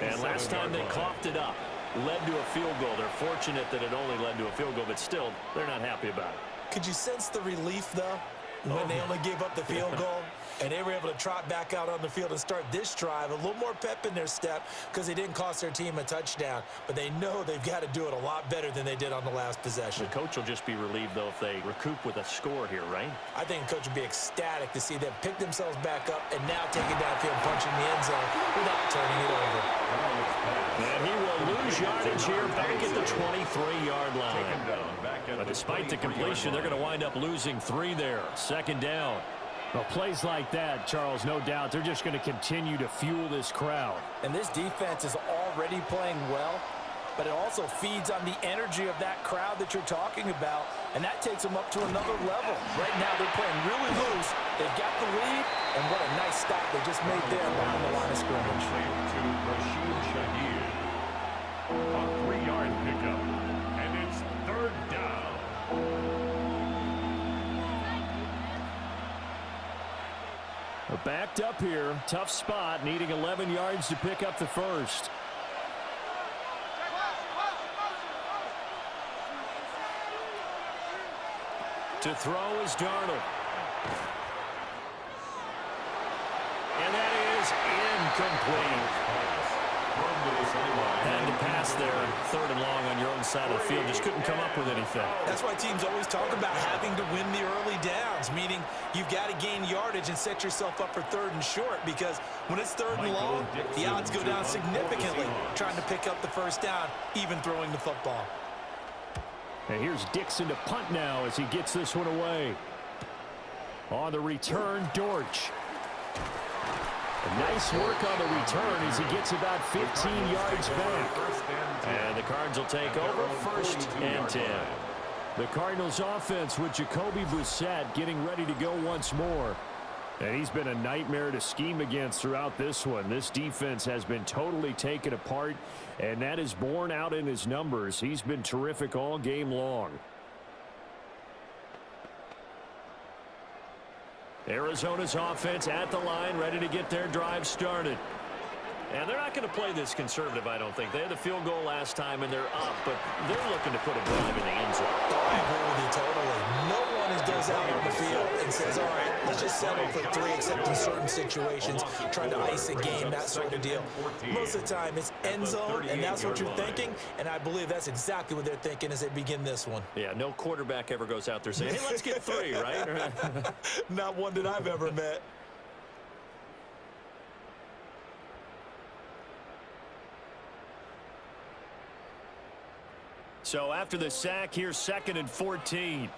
And last time they coughed it up, led to a field goal. They're fortunate that it only led to a field goal, but still, they're not happy about it. Could you sense the relief, though, when they only gave up the field goal? And they were able to trot back out on the field and start this drive. A little more pep in their step because they didn't cost their team a touchdown. But they know they've got to do it a lot better than they did on the last possession. The coach will just be relieved, though, if they recoup with a score here, right? I think the coach would be ecstatic to see them pick themselves back up and now take it downfield, punching the end zone without turning it over. And he will lose yardage here back at the 23-yard line. But despite the completion, they're going to wind up losing 3 there. Second down. Well, plays like that, Charles, no doubt, they're just going to continue to fuel this crowd. And this defense is already playing well, but it also feeds on the energy of that crowd that you're talking about, and that takes them up to another level. Right now, they're playing really loose. They've got the lead, and what a nice stop they just made there behind the line of scrimmage. A 3-yard pickup, and it's 3rd down. Backed up here, tough spot, needing 11 yards to pick up the first. To throw is Darnold. And that is incomplete. Had to pass there, third and long on your own side of the field. Just couldn't come up with anything. That's why teams always talk about having to win the early downs, meaning you've got to gain yardage and set yourself up for third and short, because when it's third and long, the odds go down significantly trying to pick up the first down, even throwing the football. And here's Dixon to punt now as he gets this one away. On the return, Dortch. Nice work on the return as he gets about 15 yards back. And the Cards will take over, first and 10. The Cardinals offense with Jacoby Brissett getting ready to go once more. And he's been a nightmare to scheme against throughout this one. This defense has been totally taken apart, and that is borne out in his numbers. He's been terrific all game long. Arizona's offense at the line, ready to get their drive started. And they're not going to play this conservative, I don't think. They had the field goal last time, and they're up, but they're looking to put a drive in the end zone. I agree with you totally. No one goes out on the field and says, all right, let's just settle for 3, except in certain situations, trying to ice a game, that sort of deal. Most of the time, it's end zone, and that's what you're thinking, and I believe that's exactly what they're thinking as they begin this one. Yeah, no quarterback ever goes out there saying, hey, let's get 3, right? Not one that I've ever met. So after the sack, here's 2nd and 14.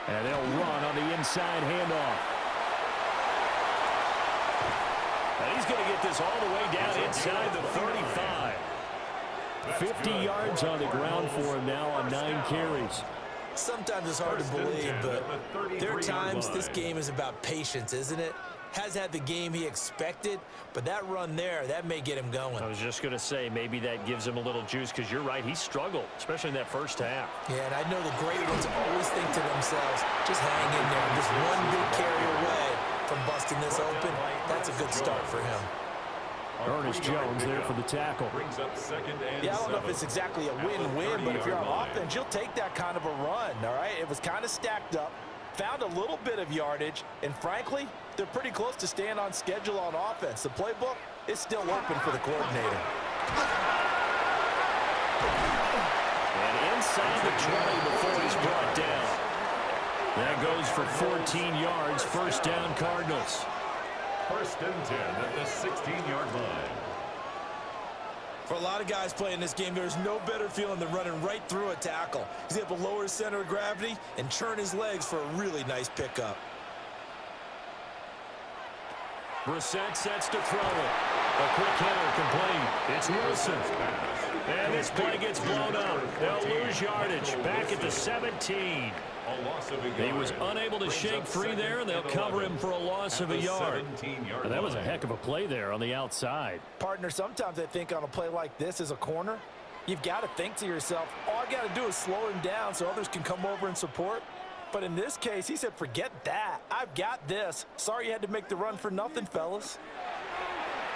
And they'll run on the inside handoff. And he's going to get this all the way down inside the 35. 50 yards on the ground for him now on 9 carries. Sometimes it's hard to believe, but there are times this game is about patience, isn't it? Has had the game he expected, but that run there, that may get him going. I was just going to say, maybe that gives him a little juice, because you're right, he struggled, especially in that first half. Yeah, and I know the great ones always think to themselves, just hang in there. Just one big carry away from busting this open. That's a good start for him. Ernest Jones there for the tackle. Yeah, I don't know if it's exactly a win-win, but if you're on offense, you'll take that kind of a run, all right? It was kind of stacked up, found a little bit of yardage, and frankly, they're pretty close to staying on schedule on offense. The playbook is still open for the coordinator. And inside the 20 before he's brought down. That goes for 14 yards, first down Cardinals. 1st and 10 at the 16-yard line. For a lot of guys playing this game, there's no better feeling than running right through a tackle. He's able to lower his center of gravity and churn his legs for a really nice pickup. Brissett sets to throw it. A quick hitter complete. It's Wilson. And this play gets blown up. They'll lose yardage. Back at the 17. He was unable to shake free there, and they'll cover him for a loss of a yard. And that was a heck of a play there on the outside. Partner, sometimes I think on a play like this as a corner, you've got to think to yourself, all I got to do is slow him down so others can come over and support. But in this case, he said, forget that. I've got this. Sorry you had to make the run for nothing, fellas.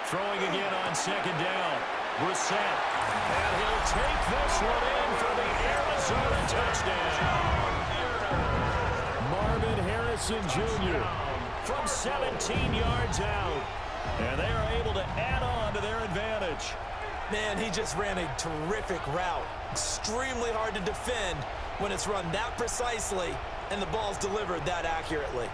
Throwing again on 2nd down. Brissett. And he'll take this one in for the Arizona touchdown. Marvin Harrison Jr. from 17 yards out. And they are able to add on to their advantage. Man, he just ran a terrific route. Extremely hard to defend when it's run that precisely and the ball's delivered that accurately.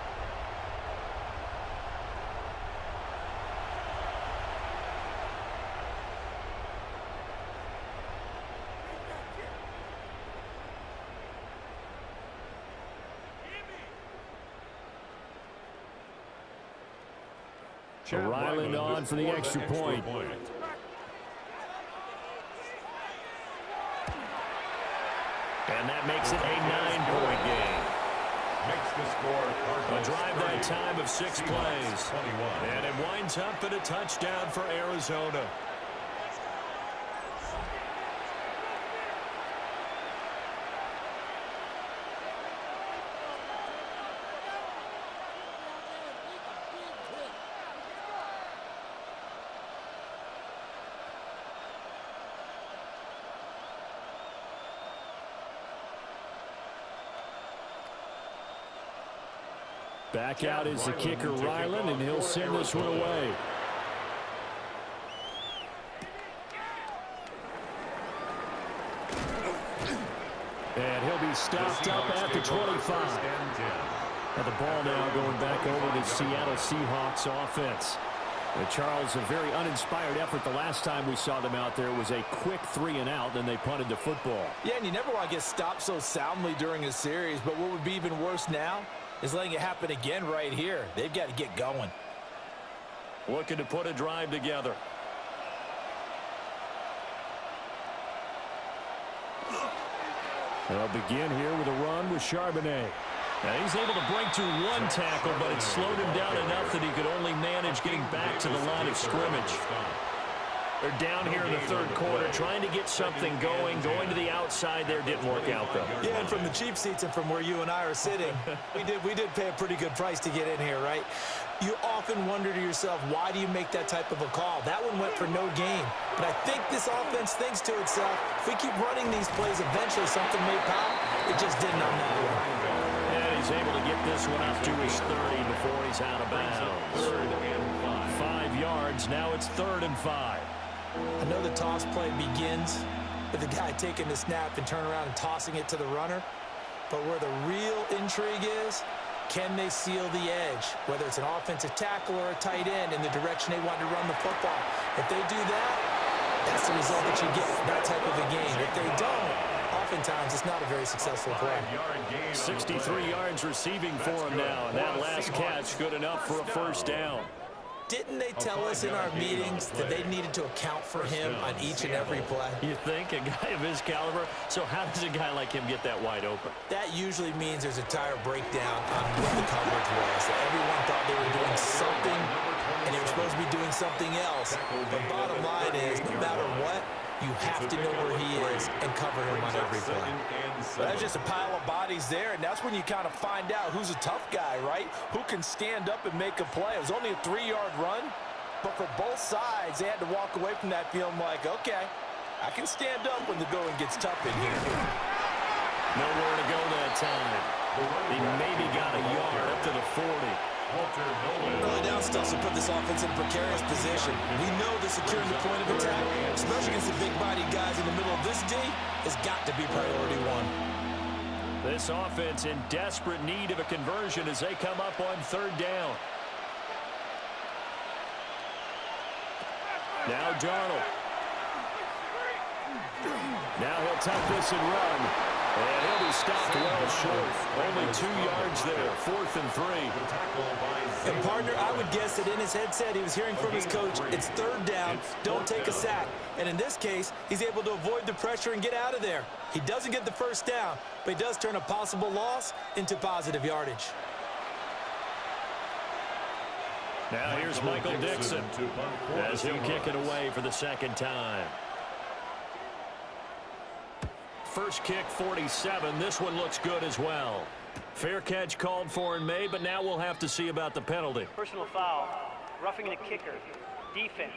Ryland on for the extra point. And that makes it a 9-point game. A drive that time of 6 plays. And it winds up in a touchdown for Arizona. Back out is the kicker, Ryland, and he'll send this one away. And he'll be stopped up at the 25. Now the ball now going back over the Seattle Seahawks offense. And Charles, a very uninspired effort the last time we saw them out there. Was a quick 3-and-out, then they punted the football. Yeah, and you never want to get stopped so soundly during a series, but what would be even worse now is letting it happen again right here. They've got to get going. Looking to put a drive together. They'll begin here with a run with Charbonnet. Now he's able to break to one tackle, but it slowed him down enough that he could only manage getting back to the line of scrimmage. They're down here in the third quarter trying to get something going. Going to the outside there didn't work out, though. Yeah, and from the cheap seats and from where you and I are sitting, we did pay a pretty good price to get in here, right? You often wonder to yourself, why do you make that type of a call? That one went for no gain. But I think this offense thinks to itself, if we keep running these plays, eventually something may pop. It just didn't on that one. And he's able to get this one up to his 30 before he's out of bounds. 5 yards. Now it's 3rd and 5. I know the toss play begins with the guy taking the snap and turning around and tossing it to the runner. But where the real intrigue is, can they seal the edge, whether it's an offensive tackle or a tight end, in the direction they want to run the football? If they do that, that's the result that you get, that type of a game. If they don't, oftentimes it's not a very successful play. 63 yards receiving for him now, and that last catch good enough for a first down. Didn't they tell us in our meetings that they needed to account for him on each and every play? You think? A guy of his caliber? So how does a guy like him get that wide open? That usually means there's a tire breakdown on what the coverage was. Everyone thought they were doing something, and they were supposed to be doing something else. But bottom line is, no matter what, you have to know where he is and cover him on every play. But that's just a pile of bodies there, and that's when you kind of find out who's a tough guy, right? Who can stand up and make a play. It was only a 3-yard run, but for both sides, they had to walk away from that feeling like, okay, I can stand up when the going gets tough in here. Nowhere to go that time. He maybe got a yard up to the 40. Early down stuff will put this offense in a precarious position. We know that securing the point of attack, especially against the big-bodied guys in the middle of this D, has got to be priority one. This offense in desperate need of a conversion as they come up on 3rd down. Now Darnold. Now he'll tuck this and run. And he'll be stopped well short. Only 2 yards there. 4th and 3. And partner, I would guess that in his headset he was hearing from his coach, it's 3rd down, don't take a sack. And in this case, he's able to avoid the pressure and get out of there. He doesn't get the first down, but he does turn a possible loss into positive yardage. Now here's Michael Dixon as he'll kick it away for the 2nd time. First kick, 47. This one looks good as well. Fair catch called for and made, but now we'll have to see about the penalty. Personal foul, roughing the kicker, defense.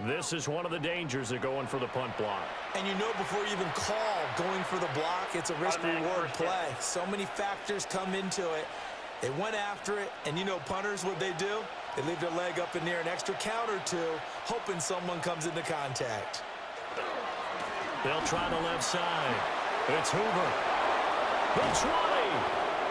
This is one of the dangers of going for the punt block. And you know before you even call going for the block, it's a risk-reward play. So many factors come into it. They went after it, and you know punters, what they do? They leave their leg up in the air an extra count or two, hoping someone comes into contact. They'll try the left side. It's Hoover. The 20.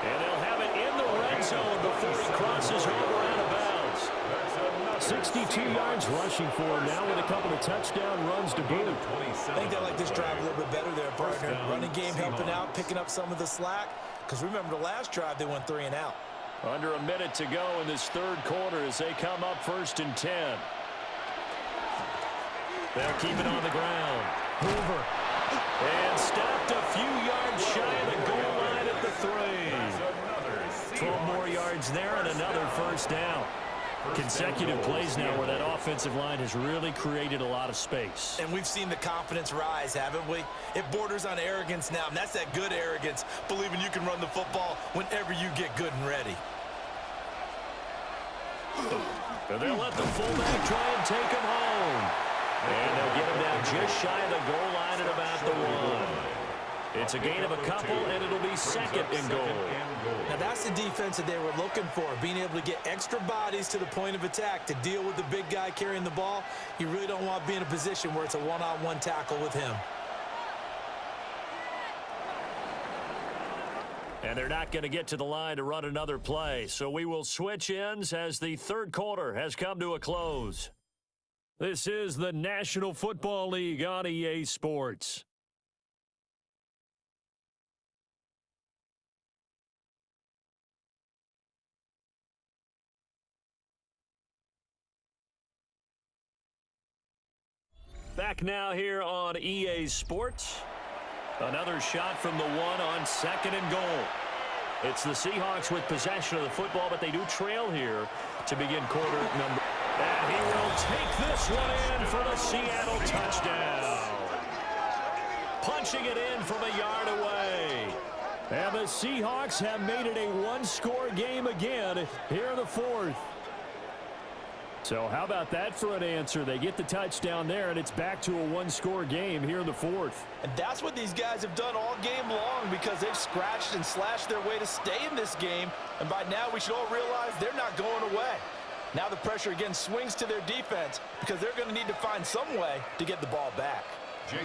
And they'll have it in the red zone before he crosses over out of bounds. 62 yards rushing for him now with a couple of touchdown runs to boot. I think they like this drive a little bit better there, partner. Running game helping out, picking up some of the slack. Because remember the last drive, they went 3 and out. Under a minute to go in this 3rd quarter as they come up 1st and 10. They'll keep it on the ground. Hoover. And stopped a few yards shy of the goal line at the 3. 12 more yards there and another first down. Consecutive plays now where that offensive line has really created a lot of space. And we've seen the confidence rise, haven't we? It borders on arrogance now, and that's that good arrogance, believing you can run the football whenever you get good and ready. And they'll let the fullback try and take him home. And they'll get him down just shy of the goal line at about the 1. It's a gain of a couple, and it'll be second and goal. Now that's the defense that they were looking for, being able to get extra bodies to the point of attack to deal with the big guy carrying the ball. You really don't want to be in a position where it's a one-on-one tackle with him. And they're not going to get to the line to run another play. So we will switch ends as the third quarter has come to a close. This is the National Football League on EA Sports. Back now here on EA Sports. Another shot from the one on second and goal. It's the Seahawks with possession of the football, but they do trail here to begin quarter number. And he will take this one in for the Seattle touchdown. Punching it in from a yard away. And the Seahawks have made it a one-score game again here in the fourth. So how about that for an answer? They get the touchdown there, and it's back to a one-score game here in the fourth. And that's what these guys have done all game long, because they've scratched and slashed their way to stay in this game. And by now, we should all realize they're not going away. Now the pressure again swings to their defense, because they're going to need to find some way to get the ball back.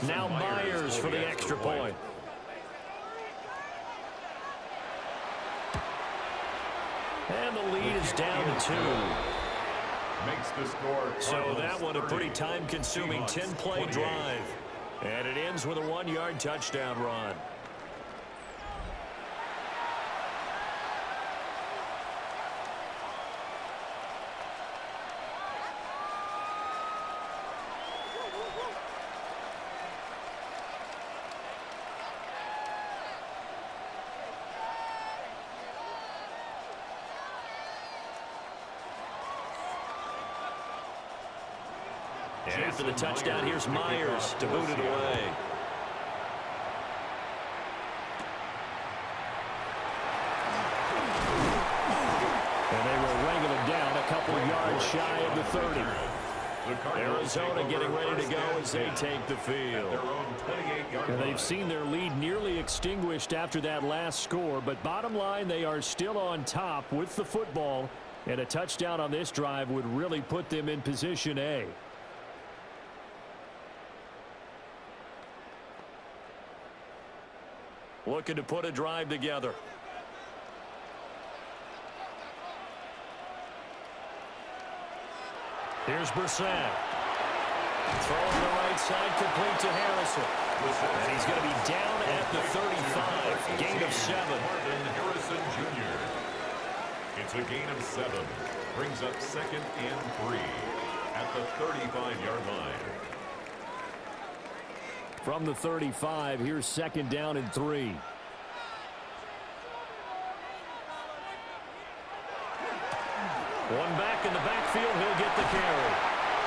Now Myers for the extra point. And the lead is down to 2. Makes the score. So that one a pretty time-consuming 10-play drive. And it ends with a 1-yard touchdown run. And after the touchdown, here's Myers to boot it away. And they will wrangle him down a couple of yards shy of the 30. Arizona getting ready to go as they take the field. And they've seen their lead nearly extinguished after that last score, but bottom line, they are still on top with the football, and a touchdown on this drive would really put them in position A. Looking to put a drive together. Here's Brissett. Throwing the right side, complete to Harrison. And he's going to be down at the 35. Gain of 7. Harrison Jr. It's a gain of 7. Brings up 2nd and 3 at the 35-yard line. From the 35, here's 2nd down and 3. One back in the backfield, he'll get the carry.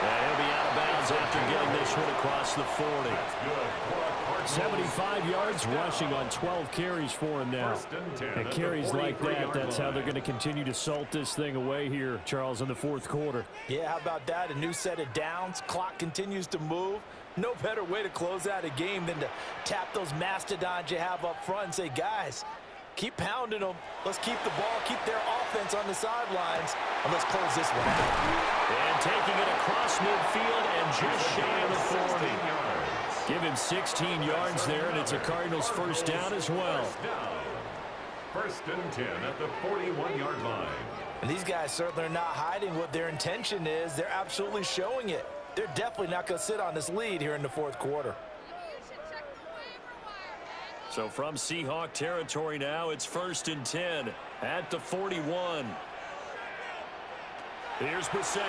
And he'll be out of bounds after getting this one across the 40. 75 yards rushing on 12 carries for him now. And carries like that, that's how they're going to continue to salt this thing away here, Charles, in the fourth quarter. Yeah, how about that? A new set of downs. Clock continues to move. No better way to close out a game than to tap those mastodons you have up front and say, guys, keep pounding them. Let's keep the ball, keep their offense on the sidelines, and let's close this one out. And taking it across midfield and just shy of the 40. Give him 16 yards there, and it's a Cardinals first down as well. 1st and 10 at the 41-yard line. And these guys certainly are not hiding what their intention is. They're absolutely showing it. They're definitely not going to sit on this lead here in the fourth quarter. So from Seahawk territory now, it's 1st and 10 at the 41. Here's Brissett.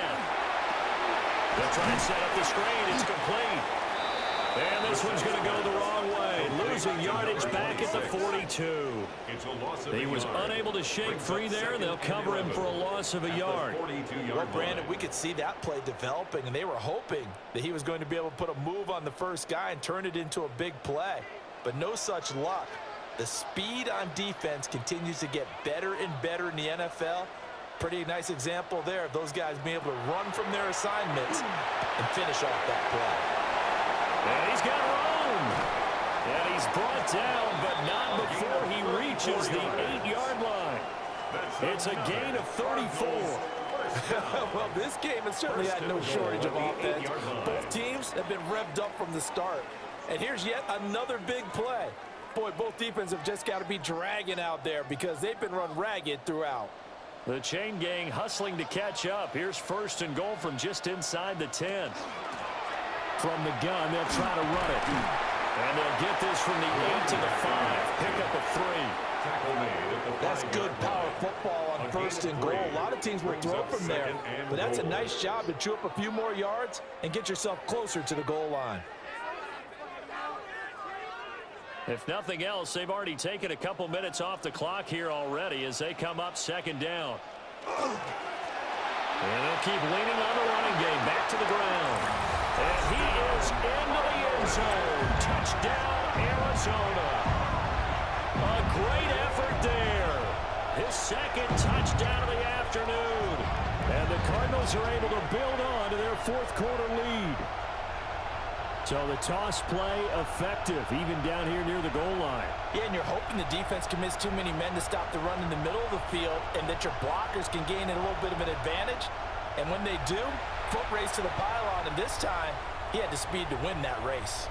They'll try and set up the screen. It's complete. And this one's going to go the wrong way. Losing yardage back at the 42. He was unable to shake free there. They'll cover him for a loss of a yard. Well, Brandon, we could see that play developing, and they were hoping that he was going to be able to put a move on the first guy and turn it into a big play. But no such luck. The speed on defense continues to get better and better in the NFL. Pretty nice example there of those guys being able to run from their assignments and finish off that play. And he's got room. And he's brought down, but not before he reaches reaches the 8-yard line. It's a gain of 34. Well, this game has certainly had no shortage of offense. Both teams have been revved up from the start. And here's yet another big play. Boy, both defenses have just got to be dragging out there because they've been run ragged throughout. The chain gang hustling to catch up. Here's 1st and goal from just inside the 10. From the gun, they'll try to run it. And they'll get this from the 8 to the 5. Pick up a 3. That's good power football on 1st and goal. A lot of teams will throw from there, but that's a nice job to chew up a few more yards and get yourself closer to the goal line. If nothing else, they've already taken a couple minutes off the clock here already as they come up 2nd down. And they'll keep leaning on the running game. Back to the ground. And he is into the end zone. Touchdown, Arizona. A great effort there. His 2nd touchdown of the afternoon. And the Cardinals are able to build on to their 4th quarter lead. So the toss play effective, even down here near the goal line. Yeah, and you're hoping the defense can miss too many men to stop the run in the middle of the field and that your blockers can gain a little bit of an advantage. And when they do, foot race to the pylon, and this time he had the speed to win that race.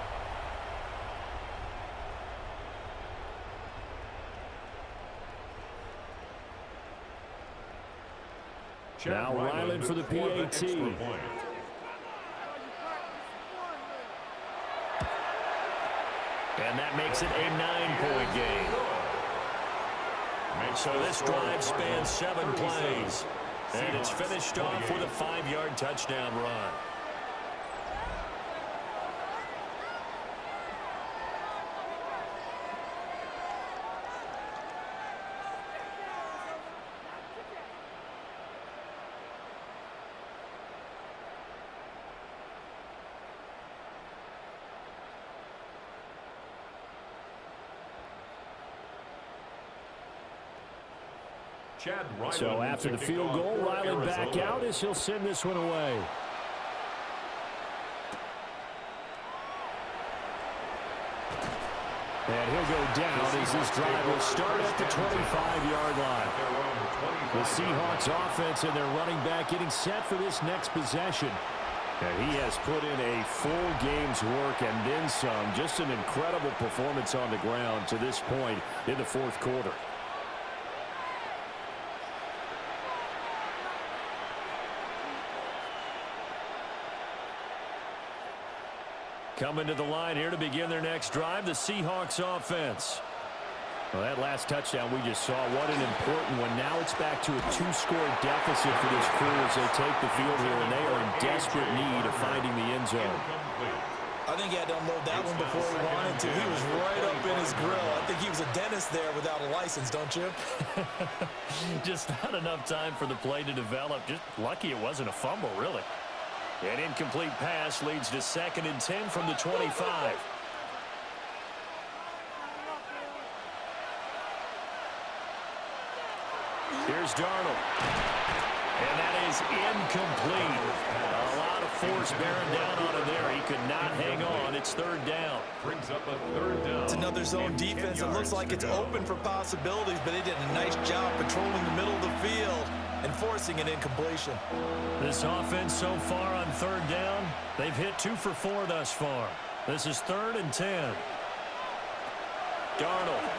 Now Ryland for the PAT. And that makes it a 9-point game. So this drive spans 7 plays. And it's finished off with a 5-yard touchdown run. So after the field goal, Ryland back out as he'll send this one away. And he'll go down as this drive will start at the 25-yard line. The Seahawks offense and their running back getting set for this next possession. And he has put in a full game's work and then some. Just an incredible performance on the ground to this point in the 4th quarter. Coming to the line here to begin their next drive, the Seahawks offense. Well, that last touchdown we just saw, what an important one. Now it's back to a 2-score deficit for this crew as they take the field here, and they are in desperate need of finding the end zone. I think he had to unload that one before he wanted to. He was right up in his grill. I think he was a dentist there without a license, don't you? Just not enough time for the play to develop. Just lucky it wasn't a fumble, really. An incomplete pass leads to 2nd and 10 from the 25. Here's Darnold. And that is incomplete. A lot of force bearing down on him there. He could not hang on. It's 3rd down. Brings up a 3rd down. It's another zone defense. It looks like it's open for possibilities, but they did a nice job patrolling the middle of the field and forcing an incompletion. This offense so far on 3rd down, they've hit 2 for 4 thus far. This is 3rd and 10. Darnold.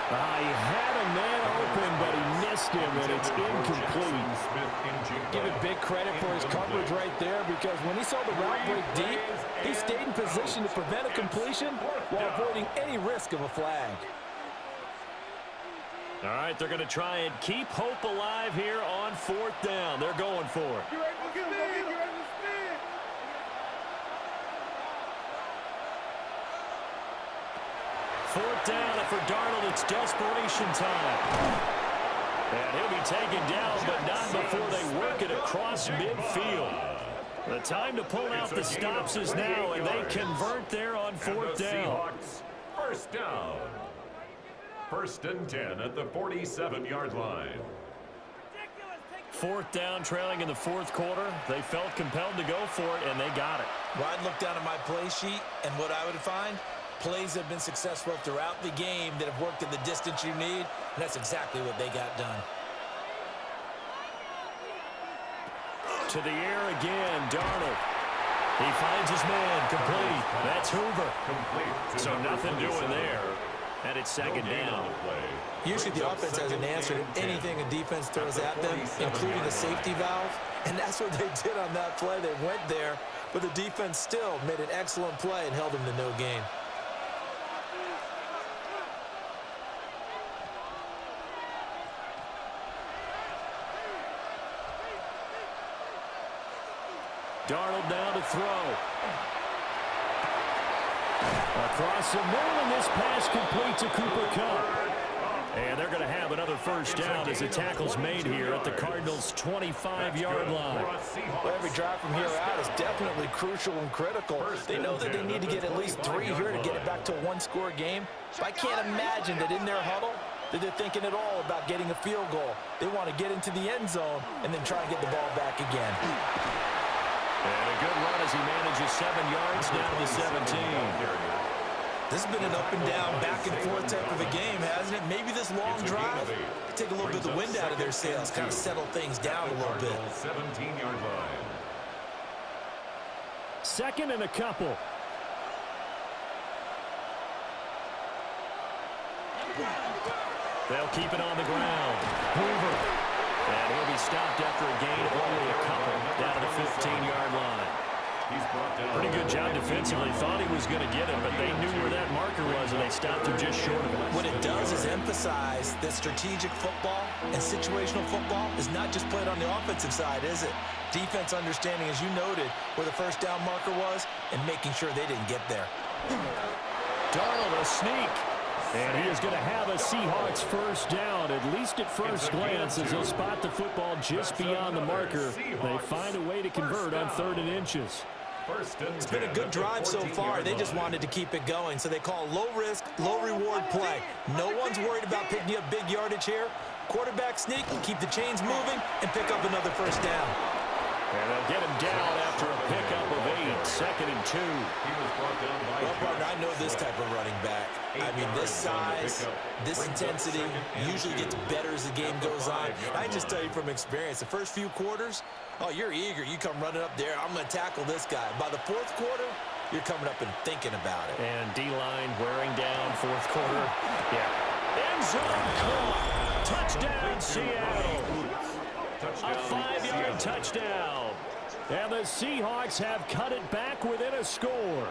He had a man open, but he missed him, and it's incomplete. Give it big credit for his coverage right there, because when he saw the route break deep, he stayed in position to prevent a completion while avoiding any risk of a flag. All right, they're going to try and keep hope alive here on 4th down. They're going for it. Fourth down, and for Darnold, it's desperation time. And he'll be taken down, but not before they work it across midfield. The time to pull out the stops is now, and they convert there on 4th down. First down. 1st and 10 at the 47-yard line. 4th down, trailing in the 4th quarter. They felt compelled to go for it, and they got it. Well, I'd look down at my play sheet, and what I would find, Plays have been successful throughout the game that have worked in the distance you need, and that's exactly what they got done. To the air again, Darnold. He finds his man, complete. That's Hoover. So nothing doing there. And it's second down. Usually the offense has an answer to anything a defense throws at them, including a safety valve. And that's what they did on that play. They went there, but the defense still made an excellent play and held them to no gain. Darnold down to throw. Across the middle, and this pass complete to Cooper Kupp. And they're going to have another first down as the tackle's made here at the Cardinals' 25-yard line. Well, every drive from here out is definitely crucial and critical. They know that they need to get at least 3 here to get it back to a one-score game. But I can't imagine that in their huddle that they're thinking at all about getting a field goal. They want to get into the end zone and then try and get the ball back again. And a good run as he manages 7 yards down to the 17. This has been an up-and-down, back-and-forth type of a game, hasn't it? Maybe this long drive could take a little bit of the wind out of their sails, kind of settle things down a little bit. 17-yard line. Second and a couple. They'll keep it on the ground. Hoover. And he'll be stopped after a gain of only a couple down to the 15-yard line. Pretty good job defensively. Thought he was going to get it, but they knew where that marker was, and they stopped him just short of it. What it does is emphasize that strategic football and situational football is not just played on the offensive side, is it? Defense understanding, as you noted, where the first down marker was and making sure they didn't get there. Darnold, a sneak. And he is going to have a Seahawks first down, at least at first glance, as they'll spot the football just beyond the marker. They find a way to convert on 3rd and inches. It's been a good drive so far. They just wanted to keep it going, so they call low-risk, low-reward play. No one's worried about picking up big yardage here. Quarterback sneak, keep the chains moving, and pick up another first down. And they'll get him down after a pickup of 8, 2nd and 2. Well, partner, I know this type of running back. I mean, this size, this intensity usually gets better as the game goes on. I just tell you from experience, the first few quarters, oh, you're eager. You come running up there. I'm going to tackle this guy. By the 4th quarter, you're coming up and thinking about it. And D-line wearing down 4th quarter. Yeah. End zone caught. Touchdown, Seattle. A 5-yard touchdown. And the Seahawks have cut it back within a score.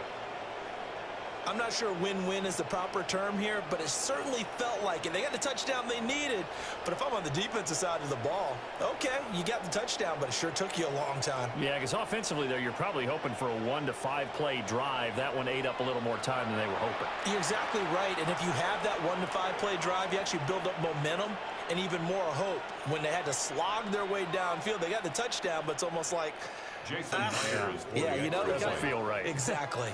I'm not sure win-win is the proper term here, but it certainly felt like it. They got the touchdown they needed, but if I'm on the defensive side of the ball, okay, you got the touchdown, but it sure took you a long time. Yeah, because offensively, there, you're probably hoping for a 1 to 5 play drive. That one ate up a little more time than they were hoping. You're exactly right, and if you have that 1 to 5 play drive, you actually build up momentum and even more hope. When they had to slog their way downfield, they got the touchdown, but it's almost like, yeah, you know, it doesn't feel right. Exactly.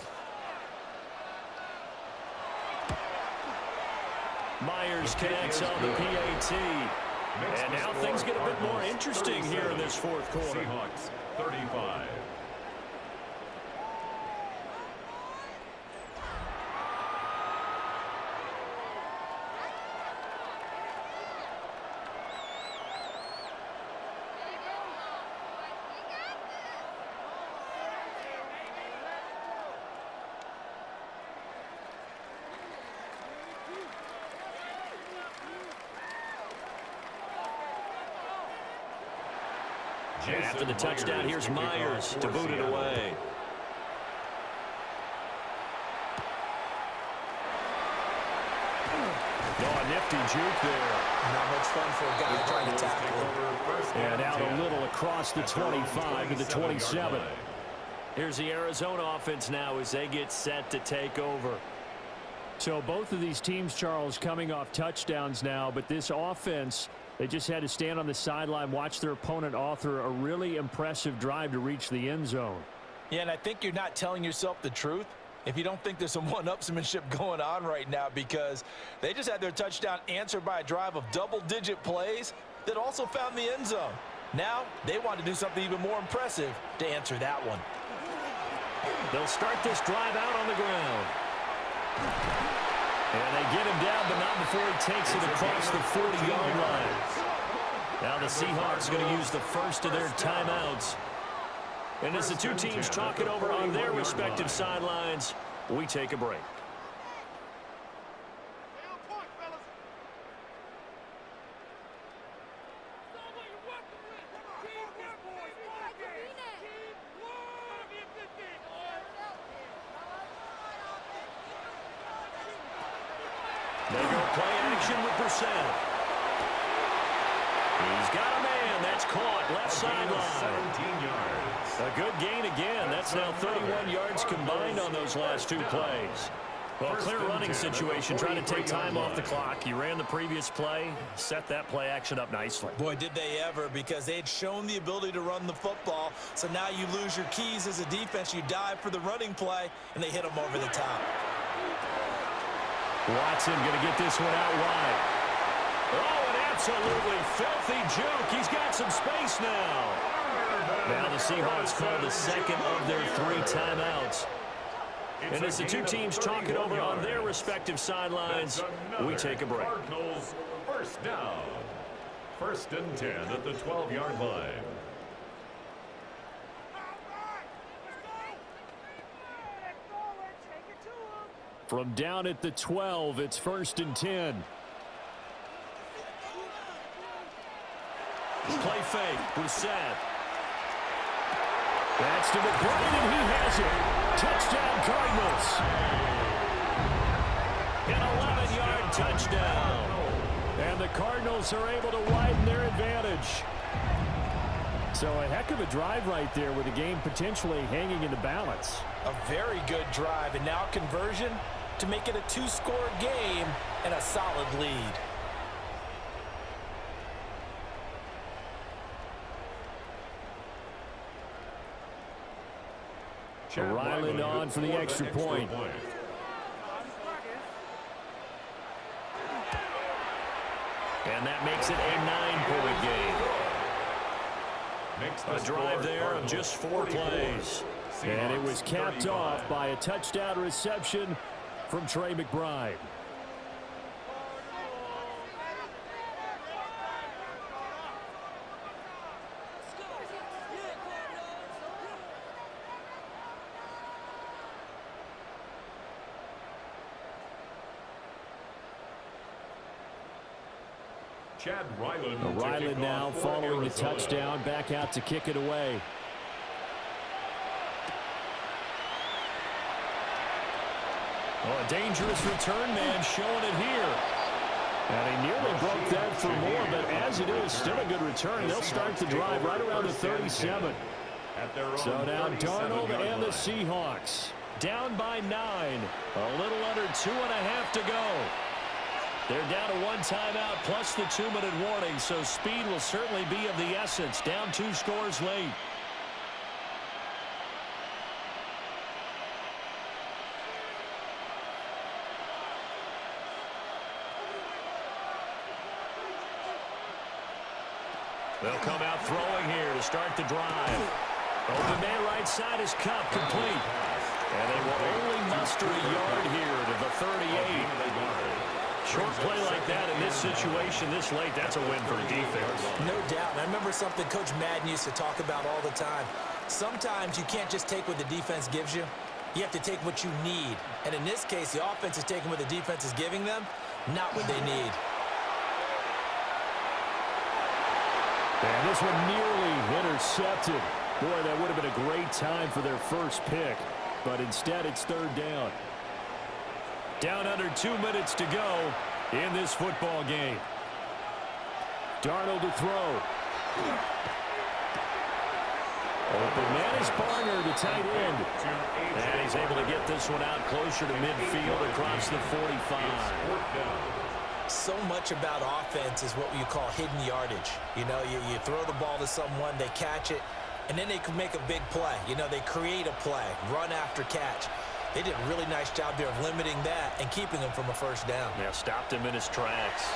Myers connects on the PAT. And now things get a bit more interesting here in this 4th quarter. Seahawks 35. And after the touchdown, here's Myers to boot it away. Oh, a nifty juke there. Not much fun for a guy trying to tackle. And out a little across the 25 to the 27. Here's the Arizona offense now as they get set to take over. So both of these teams, Charles, coming off touchdowns now, but this offense, they just had to stand on the sideline, watch their opponent author a really impressive drive to reach the end zone. Yeah, and I think you're not telling yourself the truth if you don't think there's some one-upsmanship going on right now, because they just had their touchdown answered by a drive of double-digit plays that also found the end zone. Now they want to do something even more impressive to answer that one. They'll start this drive out on the ground. And they get him down, but not before he takes it across the 40-yard line. Now the Seahawks are going to use the first of their timeouts. And as the two teams talk it over on their respective sidelines, we take a break. They go play action with Brissett. He's got a man. That's caught. Left sideline. 17 yards. A good gain again. That's now 31 yards combined on those last two plays. Well, clear running situation, trying to take time off the clock. You ran the previous play, set that play action up nicely. Boy, did they ever, because they had shown the ability to run the football. So now you lose your keys as a defense. You dive for the running play, and they hit them over the top. Watson going to get this one out wide. Oh, an absolutely filthy juke. He's got some space now. Now the Seahawks call the second of their 3 timeouts. And as the two teams talk it over on their respective sidelines, we take a break. Cardinals first down. 1st and 10 at the 12-yard line. From down at the 12, it's 1st and 10. Play fake, Brissett. That's to McBride, and he has it. Touchdown, Cardinals. An 11-yard touchdown. And the Cardinals are able to widen their advantage. So a heck of a drive right there with the game potentially hanging in the balance. A very good drive, and now conversion to make it a 2-score game and a solid lead. Ryland on for the extra point. And that makes it a 9-point game. A drive there of just 4 plays. And it was capped off by a touchdown reception from Trey McBride. Ryland now following the touchdown, back out to kick it away. Oh, a dangerous return man showing it here. And he nearly broke that for more, but as it is, still a good return. They'll start the drive right around the 37. So now Darnold and the Seahawks down by 9. A little under 2.5 to go. They're down to 1 timeout plus the 2-minute warning, so speed will certainly be of the essence. Down 2 scores late. They'll come out throwing here to start the drive. Open man right side is Cup, complete. And they will only muster a yard here to the 38. Short play like that in this situation this late, that's a win for the defense. No doubt. I remember something Coach Madden used to talk about all the time. Sometimes you can't just take what the defense gives you. You have to take what you need. And in this case, the offense is taking what the defense is giving them, not what they need. And this one nearly intercepted. Boy, that would have been a great time for their first pick. But instead, it's 3rd down. Down under 2 minutes to go in this football game. Darnold to throw. Open man is Barner, the tight end. And he's able to get this one out closer to midfield across the 45. So much about offense is what you call hidden yardage. You know, you throw the ball to someone, they catch it, and then they can make a big play. You know, they create a play, run after catch. They did a really nice job there of limiting that and keeping him from a 1st down. Yeah, stopped him in his tracks.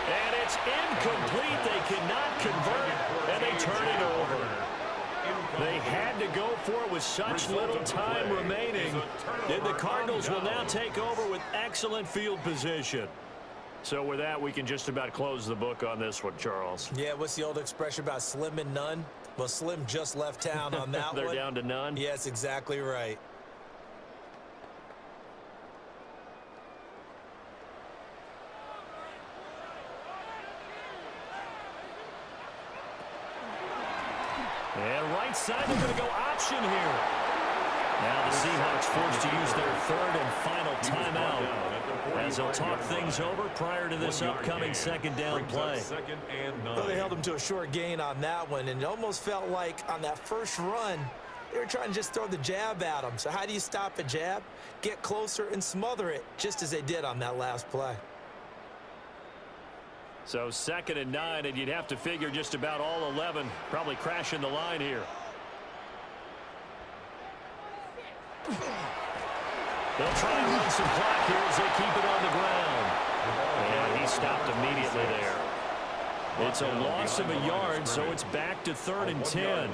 And it's incomplete. They cannot convert, and they turn it over. They had to go for it with such little time remaining. And the Cardinals will now take over with excellent field position. So with that, we can just about close the book on this one, Charles. Yeah, what's the old expression about slim and none? Well, Slim just left town on that They're one. down to none? Yes, exactly right. And right side, they're going to go option here. Now the Seahawks forced to use their third and final timeout as they'll talk things over prior to this upcoming second down play. Well, they held him to a short gain on that one, and it almost felt like on that first run, they were trying to just throw the jab at him. So how do you stop a jab? Get closer and smother it, just as they did on that last play. So 2nd and 9, and you'd have to figure just about all 11 probably crashing the line here. They'll try and run some clock here as they keep it on the ground. And he stopped immediately there. It's a loss of a yard, so it's back to 3rd and 10.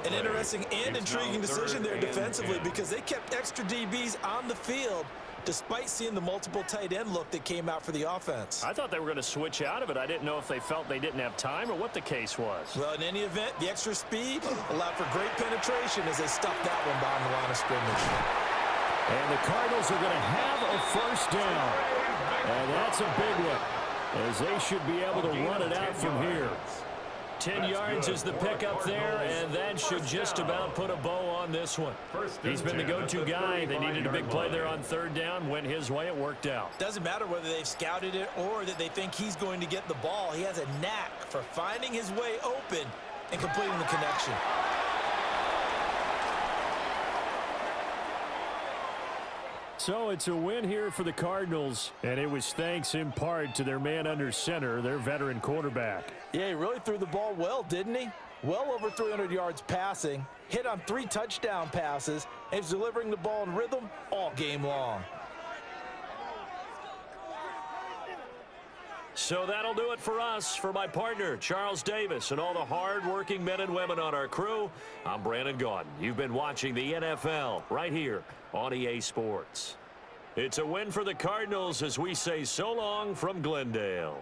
An interesting and intriguing decision there defensively because they kept extra DBs on the field despite seeing the multiple tight end look that came out for the offense. I thought they were going to switch out of it. I didn't know if they felt they didn't have time or what the case was. Well, in any event, the extra speed allowed for great penetration as they stuffed that one behind the line of scrimmage. And the Cardinals are going to have a first down. And that's a big one, as they should be able to run it out from here. 10 yards is the pickup there, and that should just about put a bow on this one. He's been the go-to guy. They needed a big play there on 3rd down. Went his way. It worked out. Doesn't matter whether they've scouted it or that they think he's going to get the ball. He has a knack for finding his way open and completing the connection. So it's a win here for the Cardinals, and it was thanks in part to their man under center, their veteran quarterback. Yeah, he really threw the ball well, didn't he? Well over 300 yards passing, hit on 3 touchdown passes, and he's delivering the ball in rhythm all game long. So that'll do it for us. For my partner, Charles Davis, and all the hard-working men and women on our crew, I'm Brandon Gaudin. You've been watching the NFL right here on EA Sports. It's a win for the Cardinals as we say so long from Glendale.